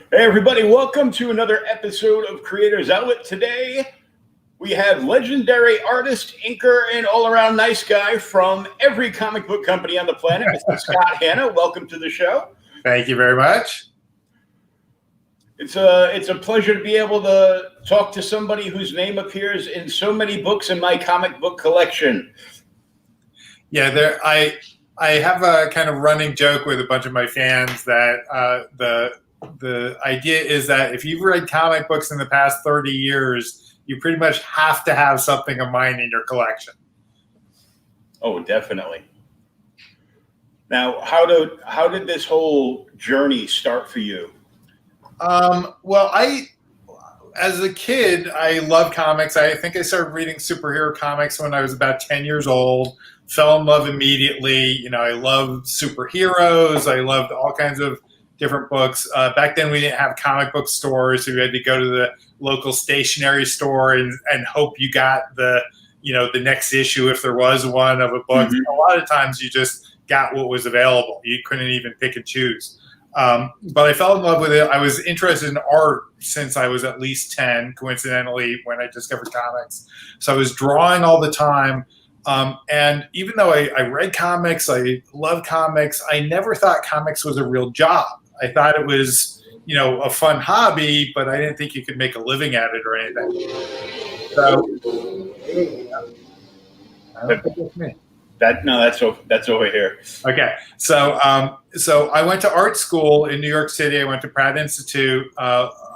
Hey everybody, welcome to another episode of Creators Outlet. Today we have legendary artist, inker, and all-around nice guy from every comic book company on the planet, Mr. Scott Hanna. Welcome to the show. Thank you very much. It's a pleasure to be able to talk to somebody whose name appears in so many books in my comic book collection. Yeah, I have a kind of running joke with a bunch of my fans that the idea is that if you've read comic books in the past 30 years, you pretty much have to have something of mine in your collection. Oh, definitely. Now, how did this whole journey start for you? Well, as a kid, I loved comics. I think I started reading superhero comics when I was about 10 years old. Fell in love immediately. You know, I loved superheroes. I loved all kinds of different books. Back then, we didn't have comic book stores, so you had to go to the local stationery store and hope you got the next issue if there was one of a book. Mm-hmm. A lot of times, you just got what was available. You couldn't even pick and choose. But I fell in love with it. I was interested in art since I was at least 10, coincidentally, when I discovered comics. So I was drawing all the time. And even though I read comics, I love comics, I never thought comics was a real job. I thought it was, a fun hobby, but I didn't think you could make a living at it or anything. So, I don't think it's me. That's over here. Okay, so I went to art school in New York City. I went to Pratt Institute.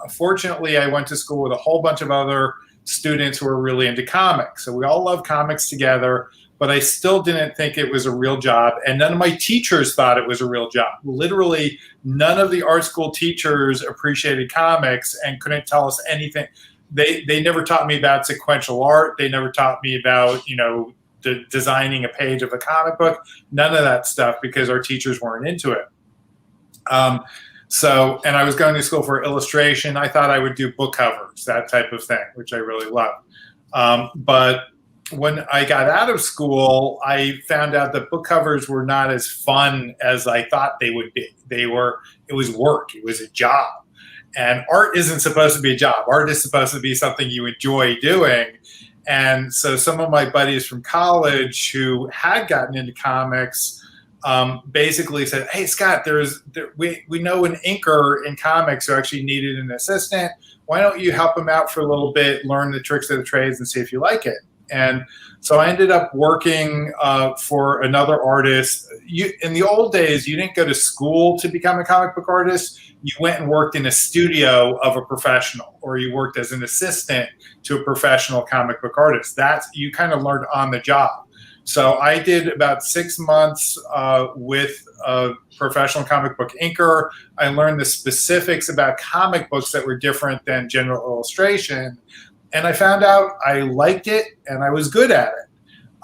Fortunately, I went to school with a whole bunch of other students who were really into comics. So we all loved comics together, but I still didn't think it was a real job. And none of my teachers thought it was a real job. Literally, none of the art school teachers appreciated comics and couldn't tell us anything. They never taught me about sequential art. They never taught me about, designing a page of a comic book, none of that stuff, because our teachers weren't into it. And I was going to school for illustration. I thought I would do book covers, that type of thing, which I really loved. But when I got out of school, I found out that book covers were not as fun as I thought they would be. It was work. It was a job. And art isn't supposed to be a job. Art is supposed to be something you enjoy doing. And so some of my buddies from college who had gotten into comics basically said, "Hey, Scott, we know an inker in comics who actually needed an assistant. Why don't you help him out for a little bit, learn the tricks of the trades, and see if you like it?" And so I ended up working for another artist. In the old days, you didn't go to school to become a comic book artist. You went and worked in a studio of a professional, or you worked as an assistant to a professional comic book artist. You kind of learned on the job. So I did about 6 months with a professional comic book inker. I learned the specifics about comic books that were different than general illustration. And I found out I liked it and I was good at it.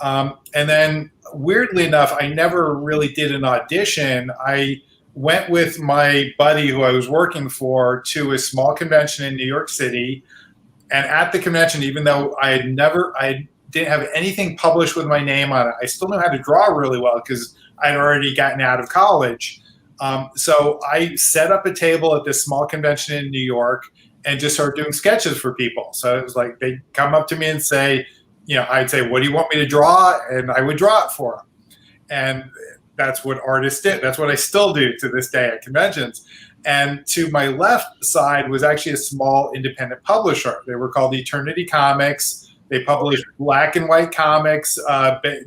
And then weirdly enough, I never really did an audition. I went with my buddy who I was working for to a small convention in New York City. And at the convention, even though I didn't have anything published with my name on it, I still knew how to draw really well because I'd already gotten out of college. So I set up a table at this small convention in New York and just started doing sketches for people. So it was like they'd come up to me and say, I'd say, "What do you want me to draw?" And I would draw it for them. And that's what artists did. That's what I still do to this day at conventions. And to my left side was actually a small independent publisher. They were called Eternity Comics. They published black and white comics.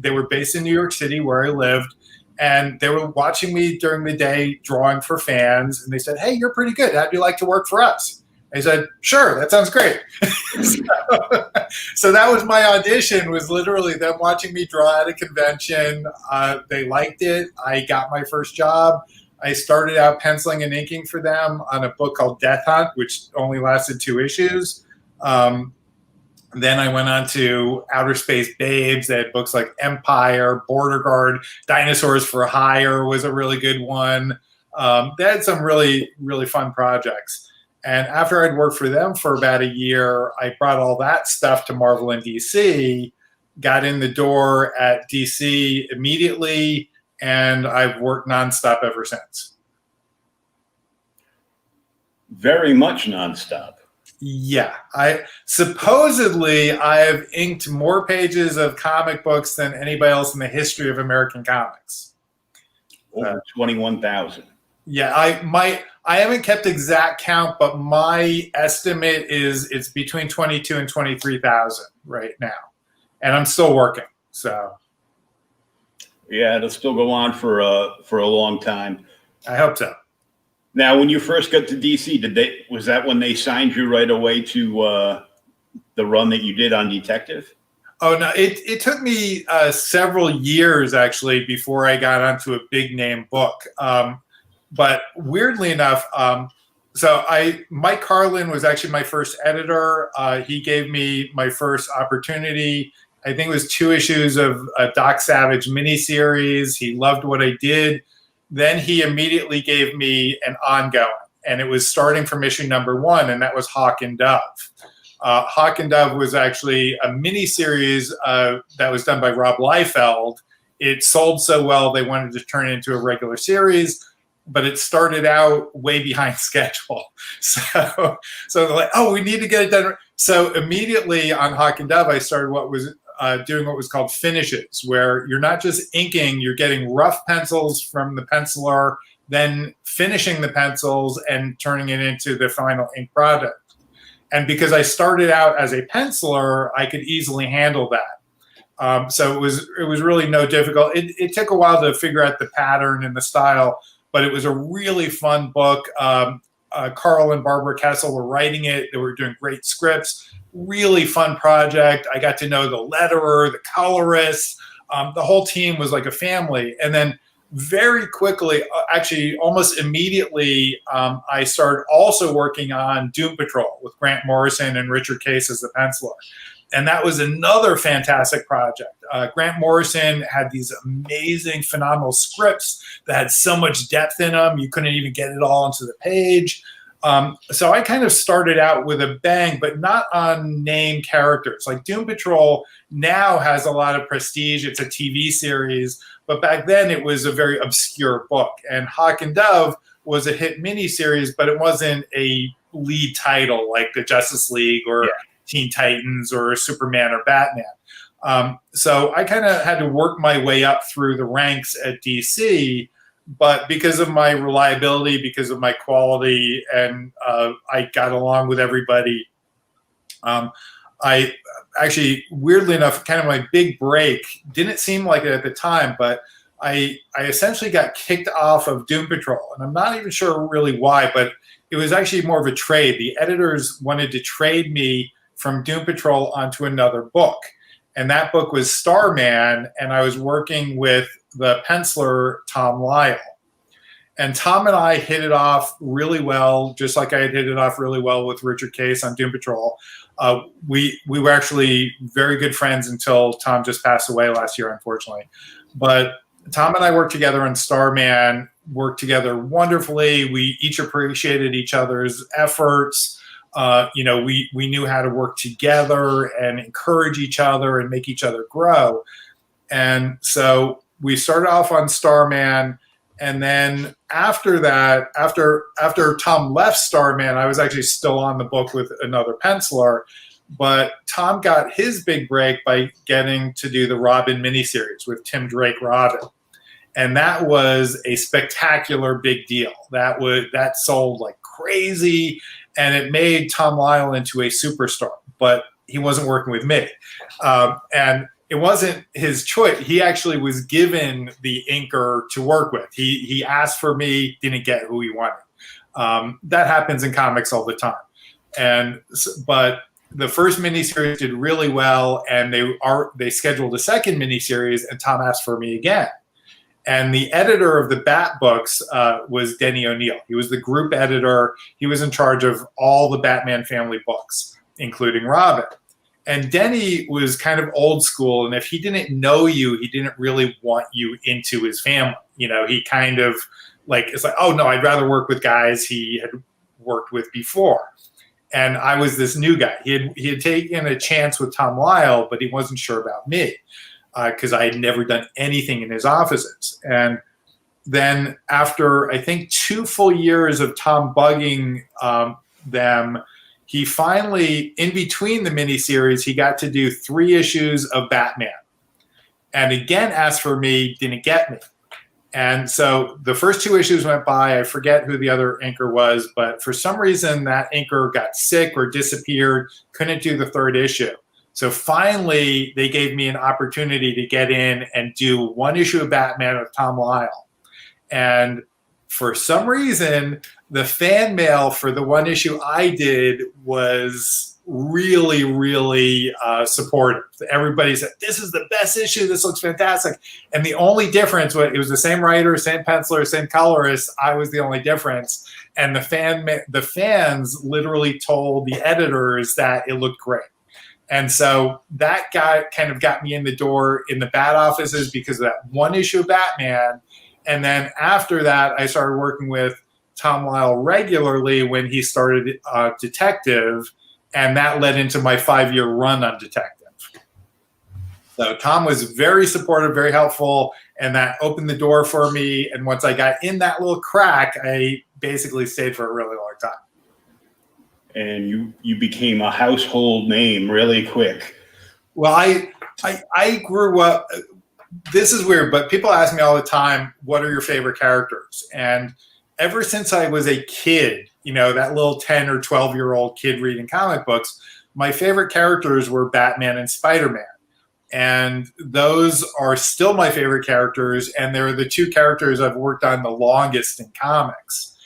They were based in New York City where I lived. And they were watching me during the day drawing for fans. And they said, "Hey, you're pretty good. How'd you like to work for us?" I said, "Sure, that sounds great." So that was my audition, was literally them watching me draw at a convention. They liked it. I got my first job. I started out penciling and inking for them on a book called Death Hunt, which only lasted 2 issues. Then I went on to Outer Space Babes. They had books like Empire, Border Guard, Dinosaurs for Hire was a really good one. They had some really, really fun projects. And after I'd worked for them for about a year, I brought all that stuff to Marvel and DC, got in the door at DC Very much nonstop. Yeah, I have inked more pages of comic books than anybody else in the history of American comics. Over 21,000. Yeah, I haven't kept exact count, but my estimate is it's between 22 and 23,000 right now, and I'm still working. So yeah, it'll still go on for a long time. I hope so. Now, when you first got to DC, was that when they signed you right away to the run that you did on Detective? Oh no, it took me several years actually before I got onto a big name book. But weirdly enough, Mike Carlin was actually my first editor. He gave me my first opportunity. I think it was 2 issues of a Doc Savage miniseries. He loved what I did. Then he immediately gave me an ongoing, and it was starting from issue number 1, and that was Hawk and Dove. Hawk and Dove was actually a miniseries that was done by Rob Liefeld. It sold so well they wanted to turn it into a regular series, but it started out way behind schedule. So they're like, oh, we need to get it done. So immediately on Hawk and Dove, I started doing what was called finishes, where you're not just inking, you're getting rough pencils from the penciler, then finishing the pencils and turning it into the final ink product. And because I started out as a penciler, I could easily handle that. So it was really no difficult. It took a while to figure out the pattern and the style, but it was a really fun book. Carl and Barbara Kessel were writing it. They were doing great scripts. Really fun project. I got to know the letterer, the colorist. The whole team was like a family. And then very quickly, actually almost immediately, I started also working on Doom Patrol with Grant Morrison and Richard Case as the penciler. And that was another fantastic project. Grant Morrison had these amazing, phenomenal scripts that had so much depth in them. You couldn't even get it all onto the page. So I kind of started out with a bang, but not on name characters. Like Doom Patrol now has a lot of prestige. It's a TV series, but back then it was a very obscure book. And Hawk and Dove was a hit miniseries, but it wasn't a lead title like the Justice League or Teen Titans or Superman or Batman. So I kind of had to work my way up through the ranks at DC. But because of my reliability, because of my quality, and I got along with everybody, I actually, weirdly enough, kind of my big break, didn't seem like it at the time, but I essentially got kicked off of Doom Patrol. And I'm not even sure really why, but it was actually more of a trade. The editors wanted to trade me from Doom Patrol onto another book. And that book was Starman, and I was working with the penciler Tom Lyle. And Tom and I hit it off really well, just like I had hit it off really well with Richard Case on Doom Patrol. We were actually very good friends until Tom just passed away last year, unfortunately. But Tom and I worked together on Starman, worked together wonderfully. We each appreciated each other's efforts. We knew how to work together and encourage each other and make each other grow. And so we started off on Starman. And then after that, after Tom left Starman, I was actually still on the book with another penciler. But Tom got his big break by getting to do the Robin miniseries with Tim Drake Robin. And that was a spectacular big deal. That sold like crazy, and it made Tom Lyle into a superstar. But he wasn't working with me. And it wasn't his choice. He actually was given the inker to work with. He asked for me, didn't get who he wanted. That happens in comics all the time. But the first miniseries did really well, and they scheduled a second miniseries, and Tom asked for me again. And the editor of the Bat books was Denny O'Neil. He was the group editor. He was in charge of all the Batman family books, including Robin. And Denny was kind of old school, and if he didn't know you, he didn't really want you into his family. He kind of it's like, oh no, I'd rather work with guys he had worked with before. And I was this new guy. He had taken a chance with Tom Lyle, but he wasn't sure about me because I had never done anything in his offices. And then after, I think, 2 full years of Tom bugging them, he finally, in between the miniseries, he got to do 3 issues of Batman. And again asked for me, didn't get me. And so the first 2 issues went by. I forget who the other inker was, but for some reason that inker got sick or disappeared, couldn't do the 3rd issue. So finally, they gave me an opportunity to get in and do 1 issue of Batman with Tom Lyle. And for some reason, the fan mail for the 1 issue I did was really, really supportive. Everybody said, this is the best issue. This looks fantastic. And the only difference was it was the same writer, same penciler, same colorist. I was the only difference. And the fans literally told the editors that it looked great. And so that kind of got me in the door in the Bat offices because of that 1 issue of Batman. And then after that, I started working with Tom Lyle regularly when he started Detective. And that led into my 5-year run on Detective. So Tom was very supportive, very helpful, and that opened the door for me. And once I got in that little crack, I basically stayed for a really long time. And you became a household name really quick. Well, I grew up. This is weird, but people ask me all the time, what are your favorite characters? And ever since I was a kid, that little 10 or 12-year-old kid reading comic books, my favorite characters were Batman and Spider-Man. And those are still my favorite characters, and they're the 2 characters I've worked on the longest in comics.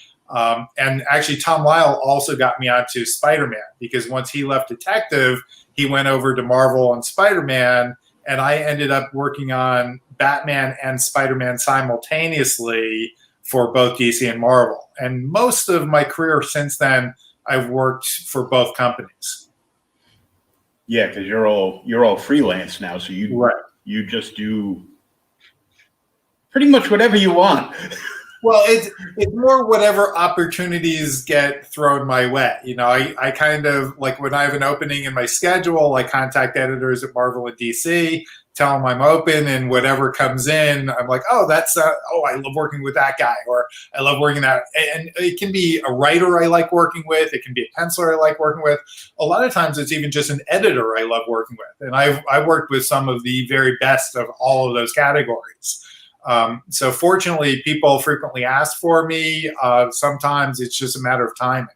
And actually, Tom Lyle also got me onto Spider-Man, because once he left Detective, he went over to Marvel and Spider-Man, and I ended up working on Batman and Spider-Man simultaneously for both DC and Marvel. And most of my career since then, I've worked for both companies. Yeah, because you're all freelance now, so right. You just do pretty much whatever you want. Well, it's more whatever opportunities get thrown my way. I kind of, like, when I have an opening in my schedule, I contact editors at Marvel and DC, tell them I'm open, and whatever comes in, I'm like, oh, I love working with that guy, or I love working that. And it can be a writer I like working with. It can be a penciler I like working with. A lot of times it's even just an editor I love working with. And I've worked with some of the very best of all of those categories. So fortunately, people frequently ask for me. Sometimes it's just a matter of timing.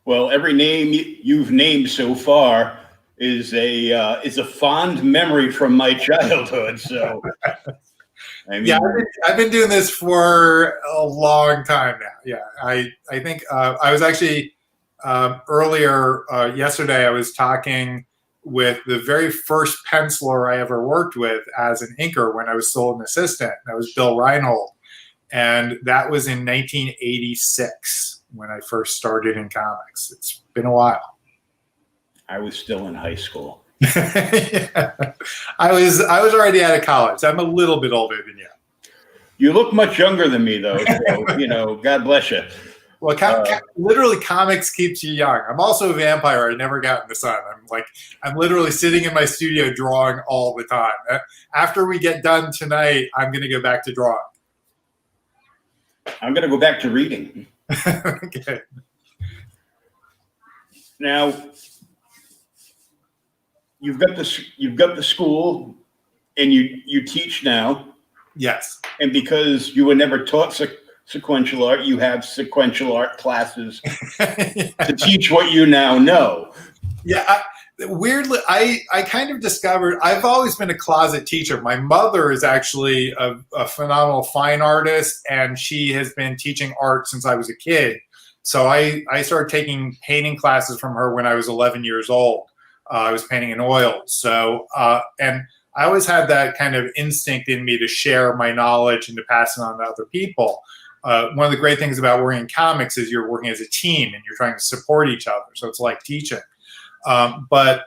Well, every name you've named so far is a fond memory from my childhood. So, yeah, I've been doing this for a long time now. Yeah, I think I was actually earlier yesterday. I was talking with the very first penciler I ever worked with as an inker when I was still an assistant. That was Bill Reinhold. And that was in 1986 when I first started in comics. It's been a while. I was still in high school. Yeah. I was already out of college. I'm a little bit older than you. You look much younger than me, though. So, God bless you. Well, literally, comics keeps you young. I'm also a vampire. I never got in the sun. I'm literally sitting in my studio drawing all the time. After we get done tonight, I'm going to go back to drawing. I'm going to go back to reading. Okay. Now, you've got the school, and you teach now. Yes. And because you were never taught sequential art, you have sequential art classes to teach what you now know. Yeah, weirdly, I kind of discovered I've always been a closet teacher. My mother is actually a phenomenal fine artist, and she has been teaching art since I was a kid. So I started taking painting classes from her when I was 11 years old. I was painting in oils. So, and I always had that kind of instinct in me to share my knowledge and to pass it on to other people. One of the great things about working in comics is you're working as a team and you're trying to support each other. So it's like teaching. But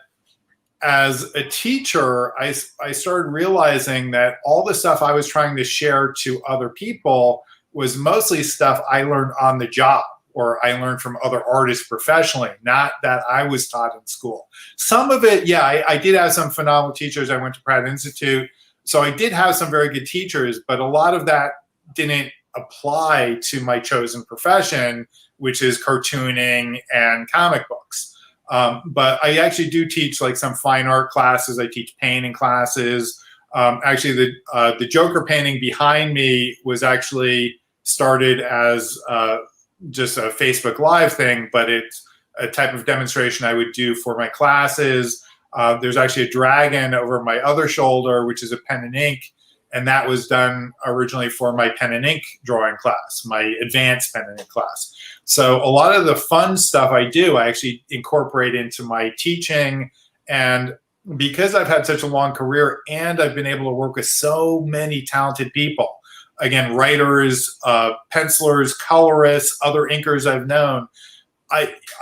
as a teacher, I started realizing that all the stuff I was trying to share to other people was mostly stuff I learned on the job, or I learned from other artists professionally, not that I was taught in school. Some of it, yeah, I did have some phenomenal teachers. I went to Pratt Institute, So I did have some very good teachers, but a lot of that didn't apply to my chosen profession, which is cartooning and comic books. But I actually do teach like some fine art classes. I teach painting classes. Actually, the Joker painting behind me was actually started as just a Facebook Live thing, but it's a type of demonstration I would do for my classes. There's actually a dragon over my other shoulder, which is a pen and ink. And that was done originally for my pen and ink drawing class, my advanced pen and ink class. So a lot of the fun stuff I do, I actually incorporate into my teaching. And because I've had such a long career and I've been able to work with so many talented people, again, writers, pencilers, colorists, other inkers I've known,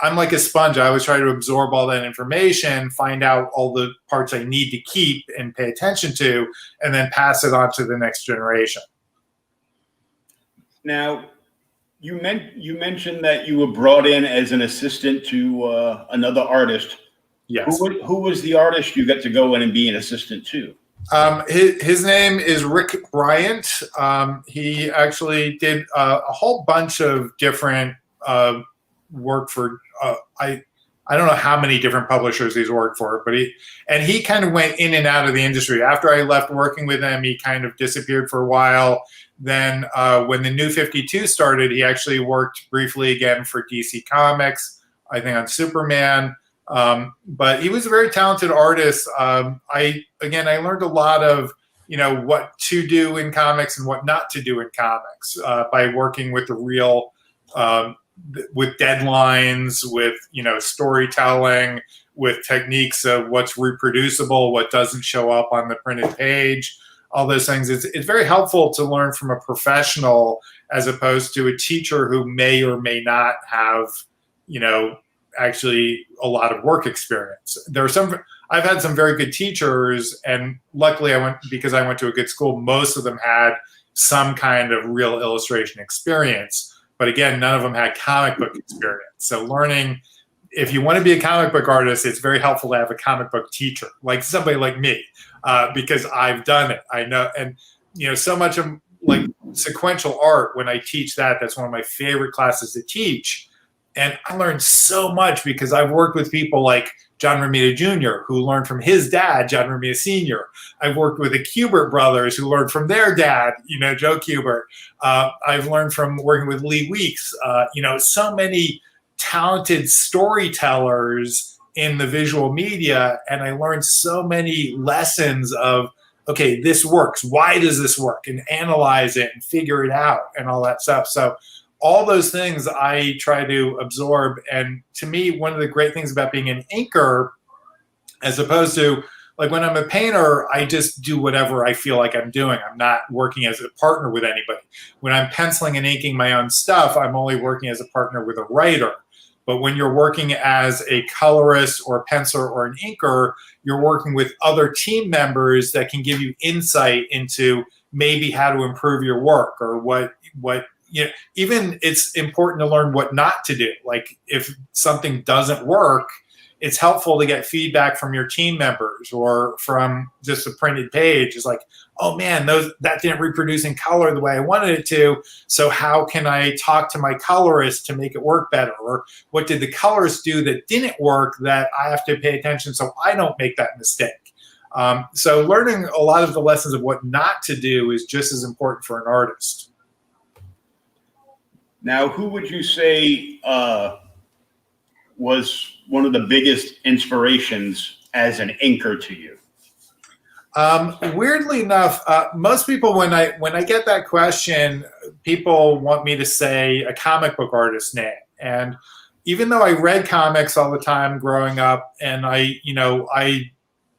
I'm like a sponge. I always try to absorb all that information, find out all the parts I need to keep and pay attention to, and then pass it on to the next generation. Now, you mentioned that you were brought in as an assistant to another artist. Yes. Who was the artist you got to go in and be an assistant to? His name is Rick Bryant. He actually did a whole bunch of different work for I don't know how many different publishers he's worked for, but he kind of went in and out of the industry. After I left working with him, he kind of disappeared for a while. Then when the New 52 started, he actually worked briefly again for DC Comics, I think on Superman. But he was a very talented artist. I learned a lot of what to do in comics and what not to do in comics by working with the real with deadlines, with storytelling, with techniques of what's reproducible, what doesn't show up on the printed page, all those things. It's very helpful to learn from a professional as opposed to a teacher who may or may not have actually a lot of work experience. I've had some very good teachers, and luckily because I went to a good school, most of them had some kind of real illustration experience. But again, none of them had comic book experience. So learning, if you want to be a comic book artist, it's very helpful to have a comic book teacher, like somebody like me, because I've done it. I know, and so much of like sequential art, when I teach that's one of my favorite classes to teach. And I learned so much because I've worked with people like John Romita Jr., who learned from his dad, John Romita Sr. I've worked with the Kubert brothers, who learned from their dad, Joe Kubert. I've learned from working with Lee Weeks. So many talented storytellers in the visual media, and I learned so many lessons of, okay, this works. Why does this work? And analyze it and figure it out and all that stuff. So all those things I try to absorb. And to me, one of the great things about being an inker, as opposed to like when I'm a painter, I just do whatever I feel like I'm doing. I'm not working as a partner with anybody. When I'm penciling and inking my own stuff, I'm only working as a partner with a writer. But when you're working as a colorist or a penciler or an inker, you're working with other team members that can give you insight into maybe how to improve your work, or what even it's important to learn what not to do. Like if something doesn't work, it's helpful to get feedback from your team members or from just a printed page. It's like, oh man, that didn't reproduce in color the way I wanted it to. So how can I talk to my colorist to make it work better? Or what did the colorist do that didn't work that I have to pay attention so I don't make that mistake? So learning a lot of the lessons of what not to do is just as important for an artist. Now, who would you say was one of the biggest inspirations as an inker to you? Weirdly enough, most people, when I get that question, people want me to say a comic book artist's name. And even though I read comics all the time growing up, and I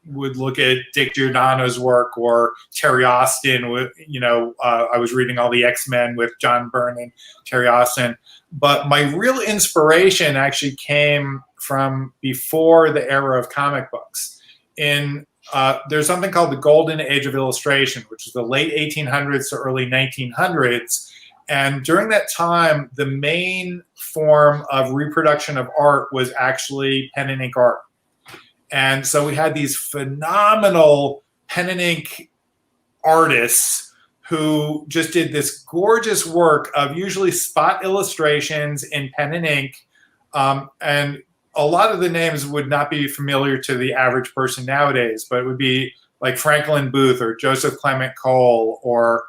would look at Dick Giordano's work or Terry Austin. I was reading all the X-Men with John Byrne and Terry Austin. But my real inspiration actually came from before the era of comic books. There's something called the Golden Age of Illustration, which is the late 1800s to early 1900s. And during that time, the main form of reproduction of art was actually pen and ink art. And so we had these phenomenal pen and ink artists who just did this gorgeous work of usually spot illustrations in pen and ink. And a lot of the names would not be familiar to the average person nowadays, but it would be like Franklin Booth or Joseph Clement Cole or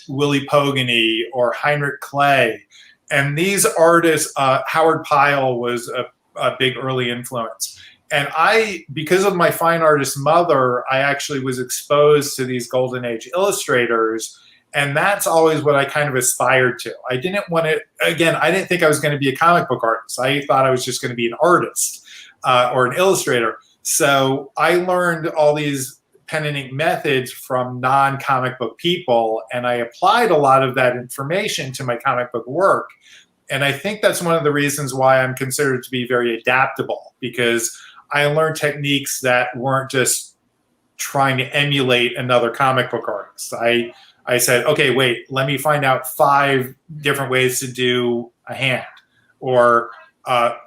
Willie Pogany or Heinrich Clay. And these artists, Howard Pyle was a big early influence. And because of my fine artist mother, I actually was exposed to these golden age illustrators. And that's always what I kind of aspired to. I didn't think I was going to be a comic book artist. I thought I was just going to be an artist or an illustrator. So I learned all these pen and ink methods from non-comic book people, and I applied a lot of that information to my comic book work. And I think that's one of the reasons why I'm considered to be very adaptable, because I learned techniques that weren't just trying to emulate another comic book artist. I said, okay, wait, let me find out 5 different ways to do a hand, or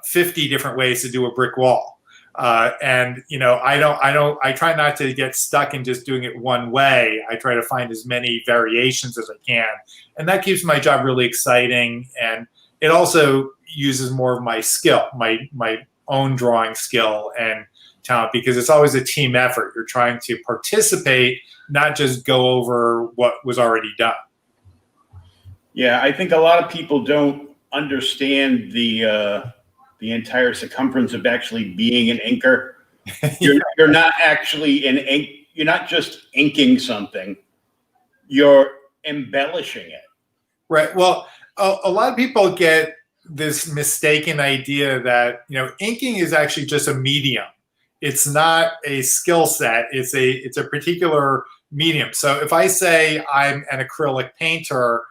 50 different ways to do a brick wall. And I try not to get stuck in just doing it one way. I try to find as many variations as I can. And that keeps my job really exciting. And it also uses more of my skill, my own drawing skill and talent, because it's always a team effort. You're trying to participate, not just go over what was already done. Yeah, I think a lot of people don't understand the entire circumference of actually being an inker. You're not actually an ink. You're not just inking something. You're embellishing it. Right. Well, a lot of people get this mistaken idea that, inking is actually just a medium. It's not a skill set. It's a particular medium. So if I say I'm an acrylic painter,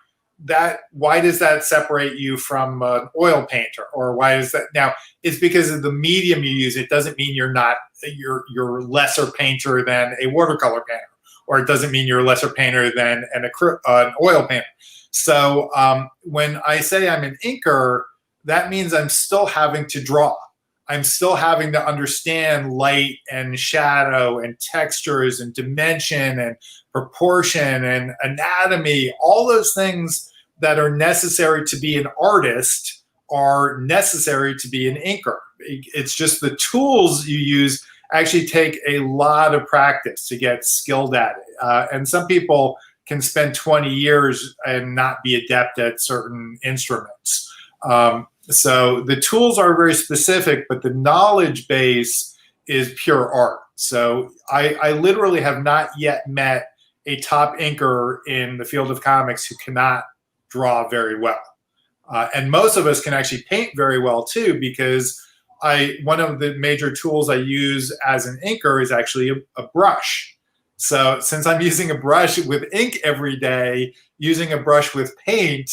why does that separate you from an oil painter? Or why is that? Now, it's because of the medium you use. It doesn't mean you're lesser painter than a watercolor painter, or it doesn't mean you're a lesser painter than an oil painter. So when I say I'm an inker, that means I'm still having to draw. I'm still having to understand light and shadow and textures and dimension and proportion and anatomy. All those things that are necessary to be an artist are necessary to be an inker. It's just the tools you use actually take a lot of practice to get skilled at it. And some people can spend 20 years and not be adept at certain instruments. So the tools are very specific, but the knowledge base is pure art. So I literally have not yet met a top inker in the field of comics who cannot draw very well. And most of us can actually paint very well too, because one of the major tools I use as an inker is actually a brush. So since I'm using a brush with ink every day, using a brush with paint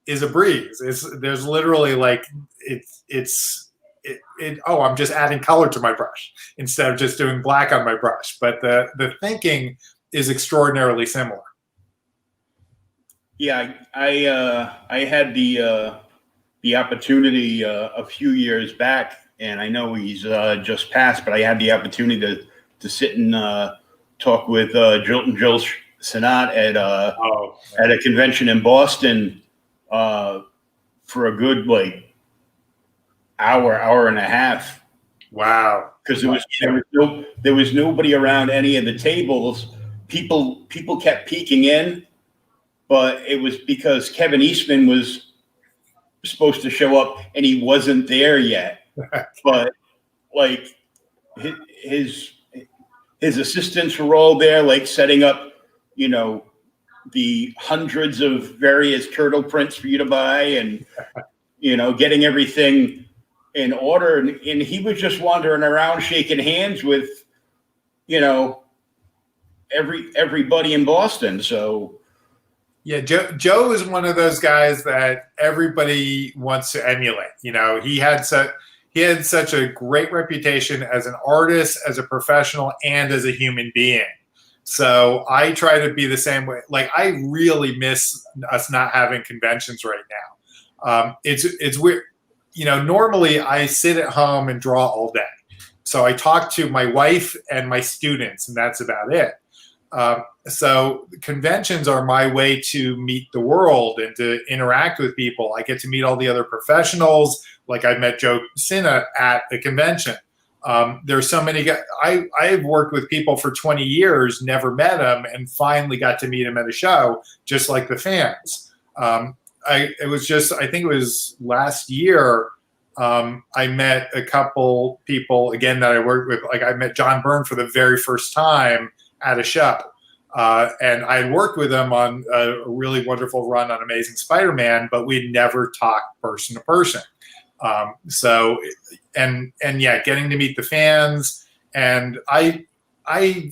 is a breeze. There's literally I'm just adding color to my brush instead of just doing black on my brush. But the thinking is extraordinarily similar. Yeah, I had the opportunity a few years back, and I know he's just passed, but I had the opportunity to sit and talk with Jill Sinat at a convention in Boston for a good hour and a half. Wow! Because there was nobody around any of the tables. People kept peeking in, but it was because Kevin Eastman was supposed to show up and he wasn't there yet. But his assistants were all there, setting up, the hundreds of various turtle prints for you to buy, and getting everything in order. And he was just wandering around shaking hands with, everybody in Boston. So yeah, Joe is one of those guys that everybody wants to emulate. He had such a great reputation as an artist, as a professional, and as a human being. So I try to be the same way. I really miss us not having conventions right now. It's weird. Normally I sit at home and draw all day. So I talk to my wife and my students, and that's about it. So conventions are my way to meet the world and to interact with people. I get to meet all the other professionals. Like I met Joe Sinna at the convention. There's so many guys. I've worked with people for 20 years, never met them, and finally got to meet them at a show, just like the fans. I think it was last year. I met a couple people again that I worked with. Like I met John Byrne for the very first time at a show. And I had worked with him on a really wonderful run on Amazing Spider-Man, but we'd never talked person to person. Yeah, getting to meet the fans, and I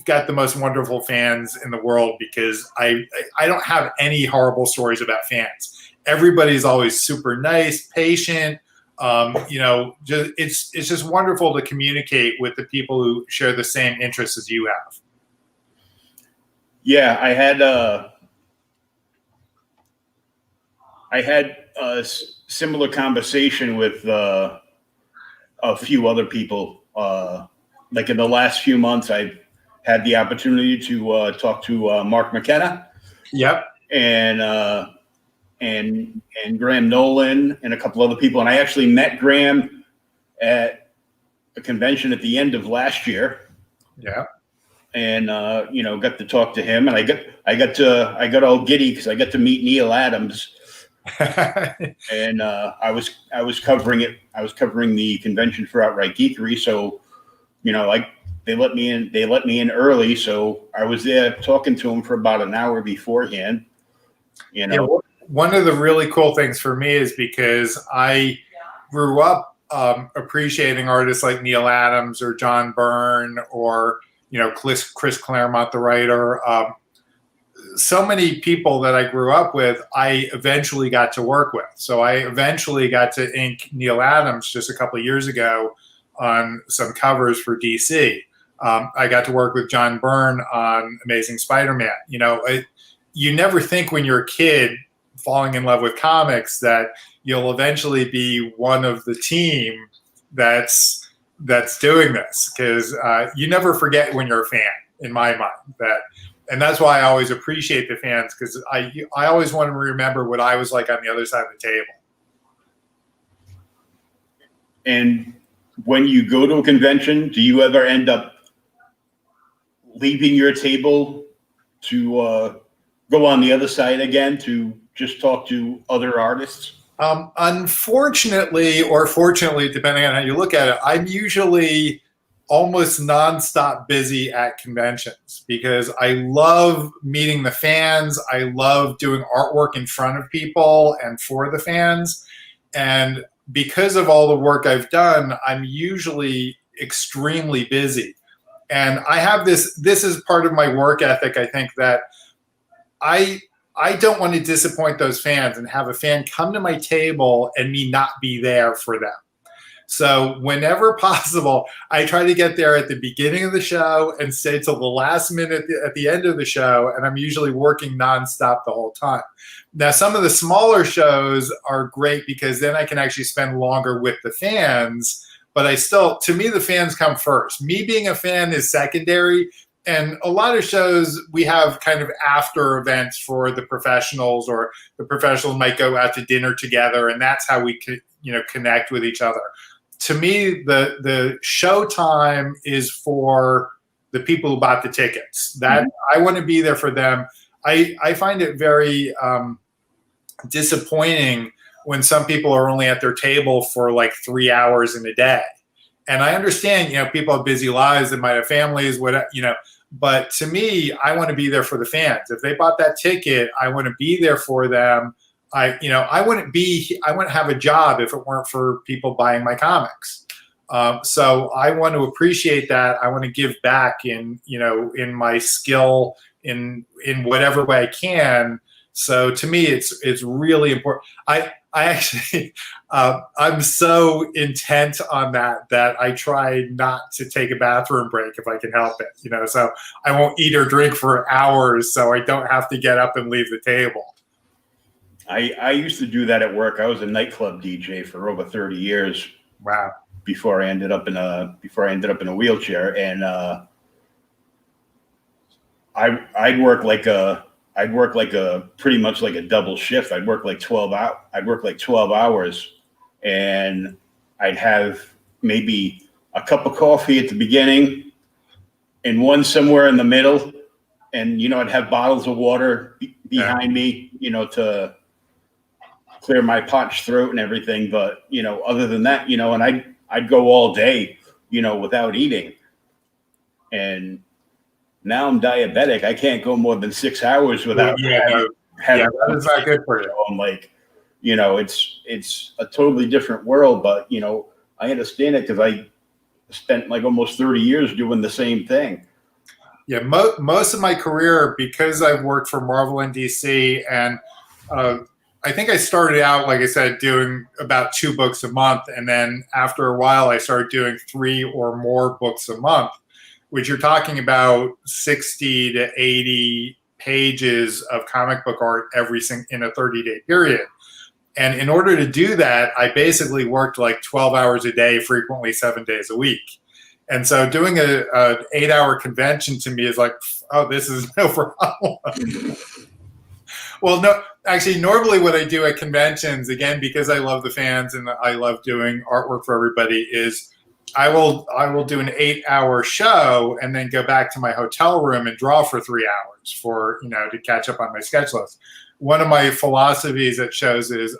got the most wonderful fans in the world because I don't have any horrible stories about fans. Everybody's always super nice, patient. It's just wonderful to communicate with the people who share the same interests as you have. Yeah, I had a similar conversation with a few other people. Like in the last few months, I've had the opportunity to talk to Mark McKenna. Yep. And Graham Nolan and a couple other people. And I actually met Graham at a convention at the end of last year. Yeah. And got to talk to him, and I got all giddy because I got to meet Neil Adams. And I was covering it. I was covering the convention for Outright Geekery, so they let me in early, so I was there talking to him for about an hour beforehand. Yeah, one of the really cool things for me is because I grew up appreciating artists like Neil Adams or John Byrne or Chris Claremont, the writer. So many people that I grew up with, I eventually got to work with. So I eventually got to ink Neil Adams just a couple of years ago on some covers for DC. I got to work with John Byrne on Amazing Spider-Man. You never think when you're a kid falling in love with comics that you'll eventually be one of the team that's doing this, because you never forget when you're a fan, in my mind. And that's why I always appreciate the fans, because I always want to remember what I was like on the other side of the table. And when you go to a convention, do you ever end up leaving your table to go on the other side again to just talk to other artists? Unfortunately, or fortunately, depending on how you look at it, I'm usually almost nonstop busy at conventions because I love meeting the fans. I love doing artwork in front of people and for the fans. And because of all the work I've done, I'm usually extremely busy. And I have this is part of my work ethic, I think, that I don't want to disappoint those fans and have a fan come to my table and me not be there for them. So whenever possible, I try to get there at the beginning of the show and stay till the last minute at the end of the show, and I'm usually working nonstop the whole time. Now, some of the smaller shows are great because then I can actually spend longer with the fans, but to me, the fans come first. Me being a fan is secondary. And a lot of shows, we have kind of after events for the professionals, or the professionals might go out to dinner together, and that's how we connect with each other. To me, the show time is for the people who bought the tickets. That I want to be there for them. I find it very disappointing when some people are only at their table for like 3 hours in a day. And I understand, people have busy lives, they might have families, whatever, but to me, I want to be there for the fans. If they bought that ticket, I want to be there for them. I wouldn't have a job if it weren't for people buying my comics. So I want to appreciate that. I want to give back in my skill in whatever way I can. So to me, it's really important. I actually, I'm so intent on that I try not to take a bathroom break if I can help it, so I won't eat or drink for hours so I don't have to get up and leave the table. I used to do that at work. I was a nightclub DJ for over 30 years. Wow. Before I ended up in a wheelchair. And I'd work like a pretty much like a double shift. I'd work like 12 hours, and I'd have maybe a cup of coffee at the beginning and one somewhere in the middle. And, I'd have bottles of water behind me, to clear my parched throat and everything. But, other than that, and I'd go all day, without eating. And now I'm diabetic. I can't go more than 6 hours without having that is not good for you. I'm like, it's a totally different world, but, I understand it because I spent like almost 30 years doing the same thing. Yeah, most of my career, because I've worked for Marvel and DC, and I think I started out, like I said, doing about 2 books a month, and then after a while, I started doing 3 or more books a month, which you're talking about 60 to 80 pages of comic book art in a 30-day period. And in order to do that, I basically worked like 12 hours a day, frequently 7 days a week. And so doing an 8-hour convention to me is like, oh, this is no problem. Well, no, actually, normally what I do at conventions, again, because I love the fans and I love doing artwork for everybody, is I will do an 8-hour show and then go back to my hotel room and draw for 3 hours to catch up on my sketch list. One of my philosophies at shows is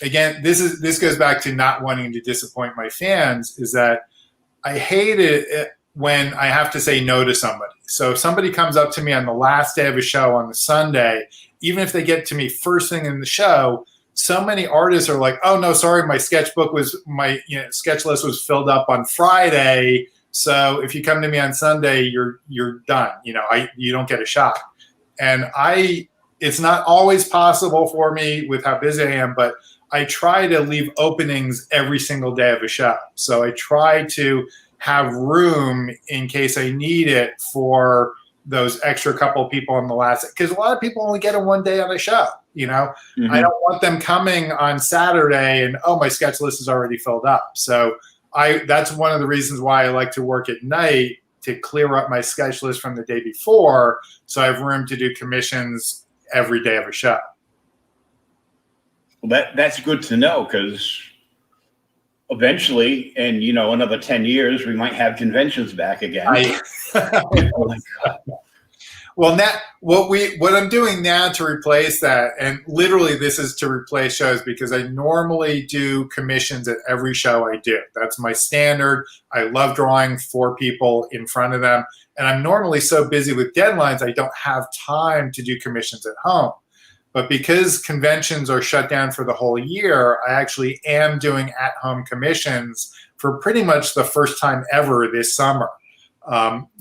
this goes back to not wanting to disappoint my fans, is that I hate it when I have to say no to somebody. So if somebody comes up to me on the last day of a show on the Sunday, even if they get to me first thing in the show, so many artists are like, oh no, sorry, my sketch list was filled up on Friday. So if you come to me on Sunday, you're done. You don't get a shot. And it's not always possible for me with how busy I am, but I try to leave openings every single day of a show. So I try to have room in case I need it for those extra couple of people on the last, because a lot of people only get it one day on a show. Mm-hmm. I don't want them coming on Saturday and, oh, my sketch list is already filled up. So that's one of the reasons why I like to work at night, to clear up my sketch list from the day before, so I have room to do commissions every day of a show. Well, that's good to know, because eventually, in another 10 years, we might have conventions back again. Oh my God. Well, now what I'm doing now to replace that, and literally this is to replace shows, because I normally do commissions at every show I do. That's my standard. I love drawing for people in front of them, and I'm normally so busy with deadlines I don't have time to do commissions at home. But because conventions are shut down for the whole year, I actually am doing at-home commissions for pretty much the first time ever this summer.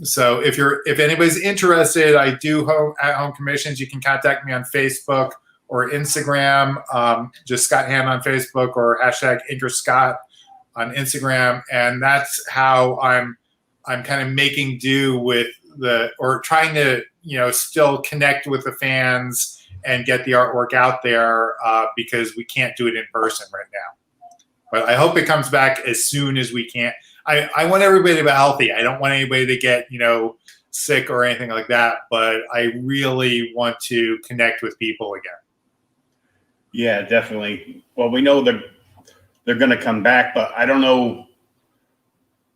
So if anybody's interested, I do at-home commissions. You can contact me on Facebook or Instagram, just Scott Hanna on Facebook, or #InkerScott on Instagram, and that's how I'm kind of making do with trying to still connect with the fans and get the artwork out there, because we can't do it in person right now. But I hope it comes back as soon as we can. I want everybody to be healthy. I don't want anybody to get, sick or anything like that, but I really want to connect with people again. Yeah, definitely. Well, we know they're going to come back, but I don't know.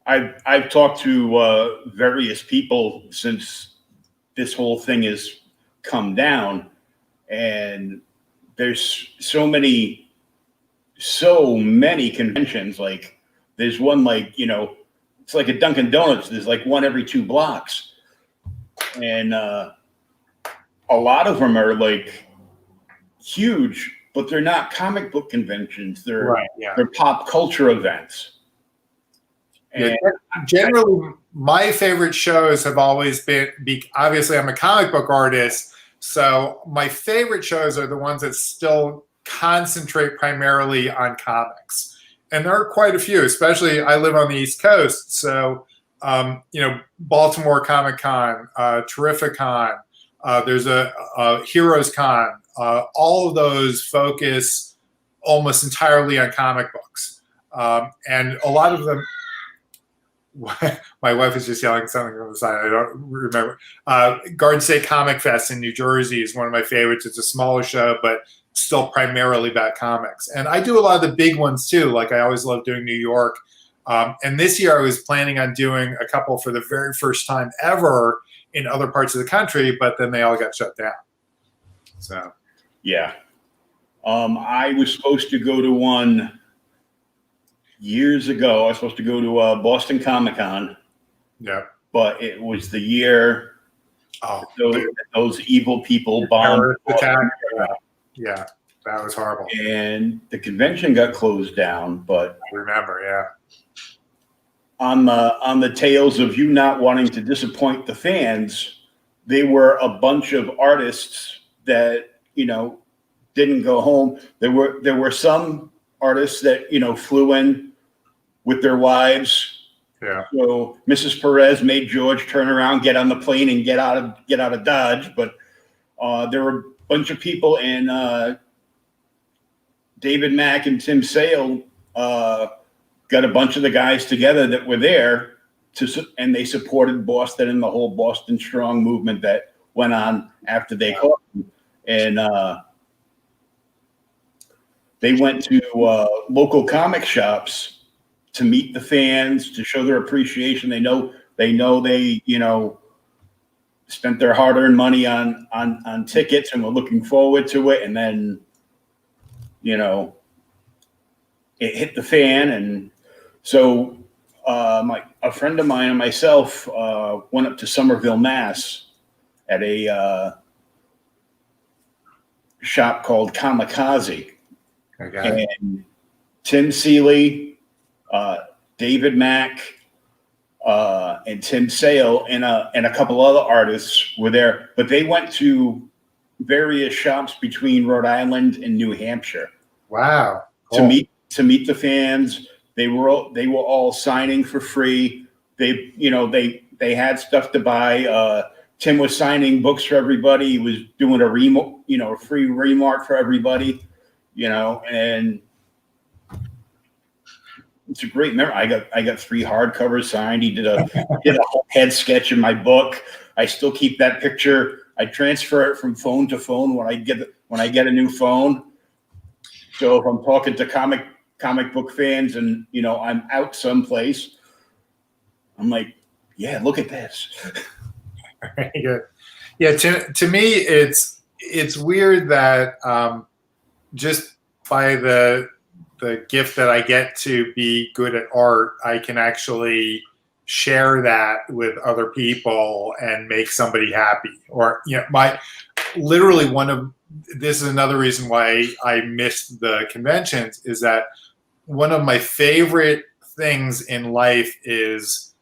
I've talked to various people since this whole thing has come down, and there's so many conventions. Like there's one, like, it's like a Dunkin' Donuts. There's like one every 2 blocks. And a lot of them are like huge, but they're not comic book conventions. They're they're pop culture events. And generally, my favorite shows have always been, obviously I'm a comic book artist, so my favorite shows are the ones that still concentrate primarily on comics. And there are quite a few, especially I live on the East Coast. So, Baltimore Comic Con, Terrificon, there's a Heroes Con. All of those focus almost entirely on comic books. And a lot of them, my wife is just yelling something from the side. I don't remember. Garden State Comic Fest in New Jersey is one of my favorites. It's a smaller show, but still primarily about comics. And I do a lot of the big ones too. Like I always love doing New York. And this year I was planning on doing a couple for the very first time ever in other parts of the country, but then they all got shut down. So, yeah. I was supposed to go to one years ago. I was supposed to go to Boston Comic-Con. Yeah. But it was the year those evil people bombed. Yeah, that was horrible. And the convention got closed down, but I remember, yeah. On the tails of you not wanting to disappoint the fans, they were a bunch of artists that, didn't go home. There were some artists that, flew in with their wives. Yeah. So Mrs. Perez made George turn around, get on the plane, and get out of Dodge. But there were a bunch of people, and David Mack and Tim Sale got a bunch of the guys together that were there and they supported Boston and the whole Boston Strong movement that went on after they caught them. And they went to local comic shops to meet the fans, to show their appreciation. They know they spent their hard-earned money on tickets and were looking forward to it. And then, it hit the fan. And so a friend of mine and myself went up to Somerville, Mass at a shop called Kamikaze. Okay. And Tim Seeley, David Mack, and Tim Sale and a couple other artists were there, but they went to various shops between Rhode Island and New Hampshire. Wow. Cool. To meet the fans. They were all signing for free. They had stuff to buy. Tim was signing books for everybody. He was doing a free remark for everybody. And it's a great memory. I got 3 hardcovers signed. He did a whole head sketch in my book. I still keep that picture. I transfer it from phone to phone when I get a new phone. So if I'm talking to comic book fans and I'm out someplace, I'm like, yeah, look at this. Yeah. To me, it's weird that just by the gift that I get to be good at art, I can actually share that with other people and make somebody happy. Or this is another reason why I missed the conventions, is that one of my favorite things in life is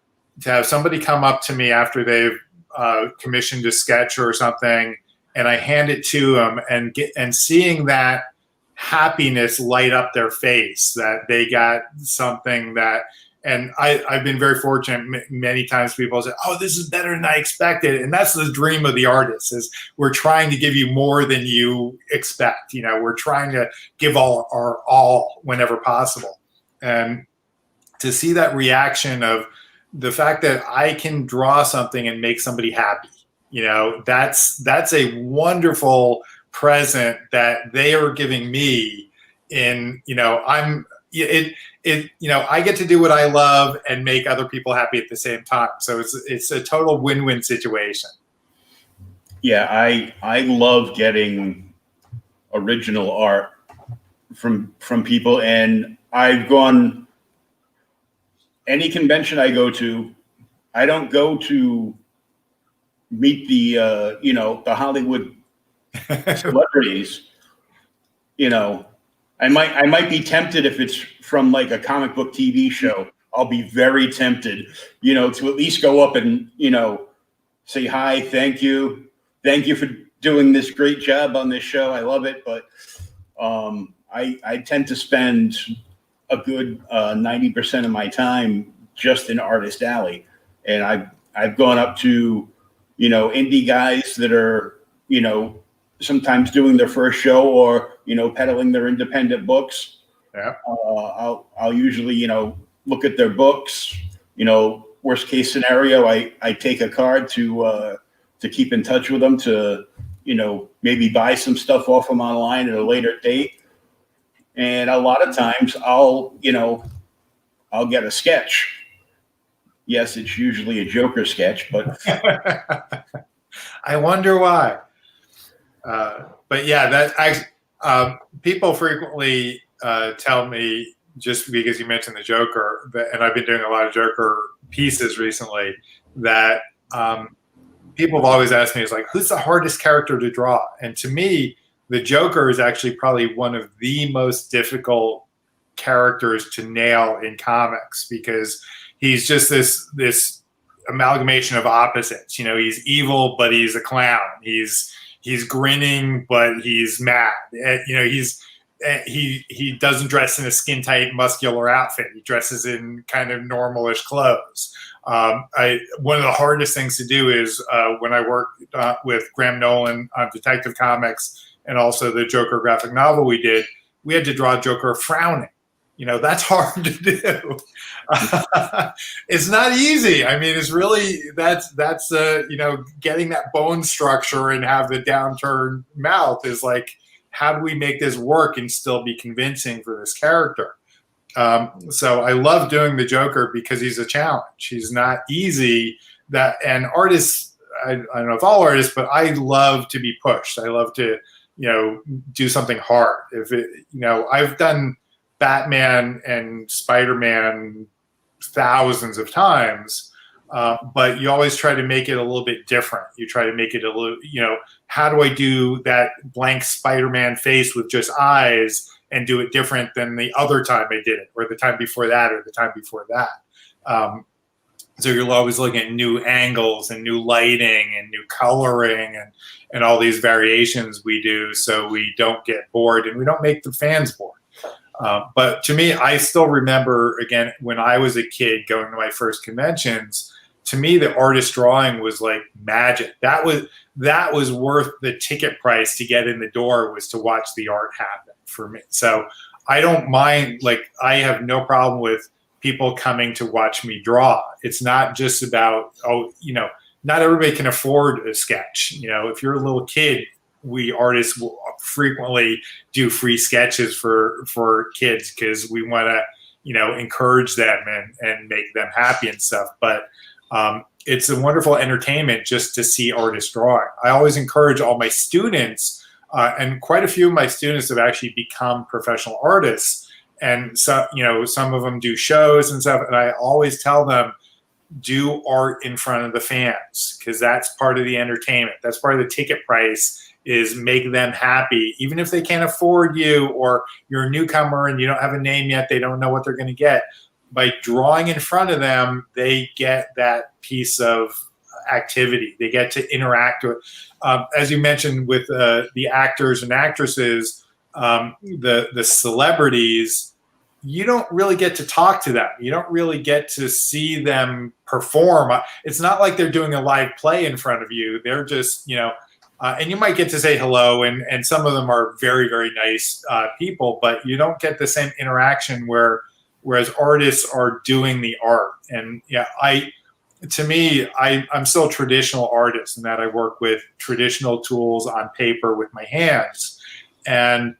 to have somebody come up to me after they've commissioned a sketch or something, and I hand it to them and seeing that happiness light up their face that they got something that. And I've been very fortunate. Many times people say, "Oh, this is better than I expected," and that's the dream of the artist. Is we're trying to give you more than you expect. We're trying to give our all whenever possible, and to see that reaction of the fact that I can draw something and make somebody happy, that's a wonderful present that they are giving me. I get to do what I love and make other people happy at the same time. So it's a total win-win situation. Yeah, I love getting original art from people, and I've gone any convention I go to. I don't go to meet the Hollywood celebrities. I might be tempted if it's from like a comic book TV show. I'll be very tempted, to at least go up and, say hi, thank you for doing this great job on this show. I love it. But I tend to spend a good 90% of my time just in Artist Alley. And I've gone up to, indie guys that are, sometimes doing their first show or, peddling their independent books. Yeah. I'll usually, look at their books, worst case scenario, I take a card to keep in touch with them, to maybe buy some stuff off them online at a later date. And a lot of times I'll get a sketch. Yes, it's usually a Joker sketch, but I wonder why. But yeah, people frequently tell me, just because you mentioned the Joker, and I've been doing a lot of Joker pieces recently, that people have always asked me, is like, who's the hardest character to draw? And to me, the Joker is actually probably one of the most difficult characters to nail in comics, because he's just this amalgamation of opposites. He's evil, but he's a clown. He's grinning, but he's mad. He doesn't dress in a skin tight, muscular outfit. He dresses in kind of normalish clothes. One of the hardest things to do is when I worked with Graham Nolan on Detective Comics, and also the Joker graphic novel we had to draw Joker frowning. That's hard to do. It's not easy. I mean, it's really, that's getting that bone structure and have the downturned mouth is like, how do we make this work and still be convincing for this character? So I love doing the Joker because he's a challenge. He's not easy. And artists, I don't know if all artists, but I love to be pushed. I love to, do something hard. I've done Batman and Spider-Man thousands of times, but you always try to make it a little bit different. You try to make it a little, how do I do that blank Spider-Man face with just eyes and do it different than the other time I did it, or the time before that, or the time before that. So you're always looking at new angles and new lighting and new coloring and all these variations we do, so we don't get bored and we don't make the fans bored. But to me, I still remember, again, when I was a kid going to my first conventions, to me, the artist drawing was like magic. That was worth the ticket price to get in the door, was to watch the art happen for me. So I don't mind, like, I have no problem with people coming to watch me draw. It's not just about, not everybody can afford a sketch. If you're a little kid, we artists will frequently do free sketches for kids because we want to, encourage them and make them happy and stuff. But it's a wonderful entertainment just to see artists drawing. I always encourage all my students, and quite a few of my students have actually become professional artists. And so, some of them do shows and stuff. And I always tell them, do art in front of the fans, because that's part of the entertainment. That's part of the ticket price, is make them happy. Even if they can't afford you, or you're a newcomer and you don't have a name yet, they don't know what they're going to get. By drawing in front of them, they get that piece of activity. They get to interact with, as you mentioned, with the actors and actresses, the celebrities. You don't really get to talk to them. You don't really get to see them perform. It's not like they're doing a live play in front of you. They're just, and you might get to say hello, and some of them are very, very nice people, but you don't get the same interaction whereas artists are doing the art. And yeah, to me, I'm still a traditional artist in that I work with traditional tools on paper with my hands. And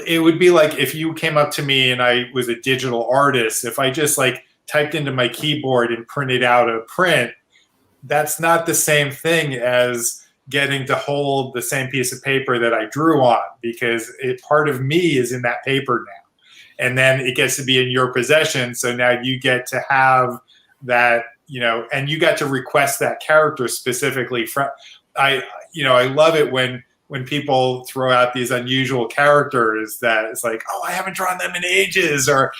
it would be like if you came up to me and I was a digital artist, if I just like typed into my keyboard and printed out a print, that's not the same thing as getting to hold the same piece of paper that I drew on, because part of me is in that paper now. And then it gets to be in your possession. So now you get to have that, and you got to request that character specifically from, I love it when people throw out these unusual characters that it's like, oh, I haven't drawn them in ages, or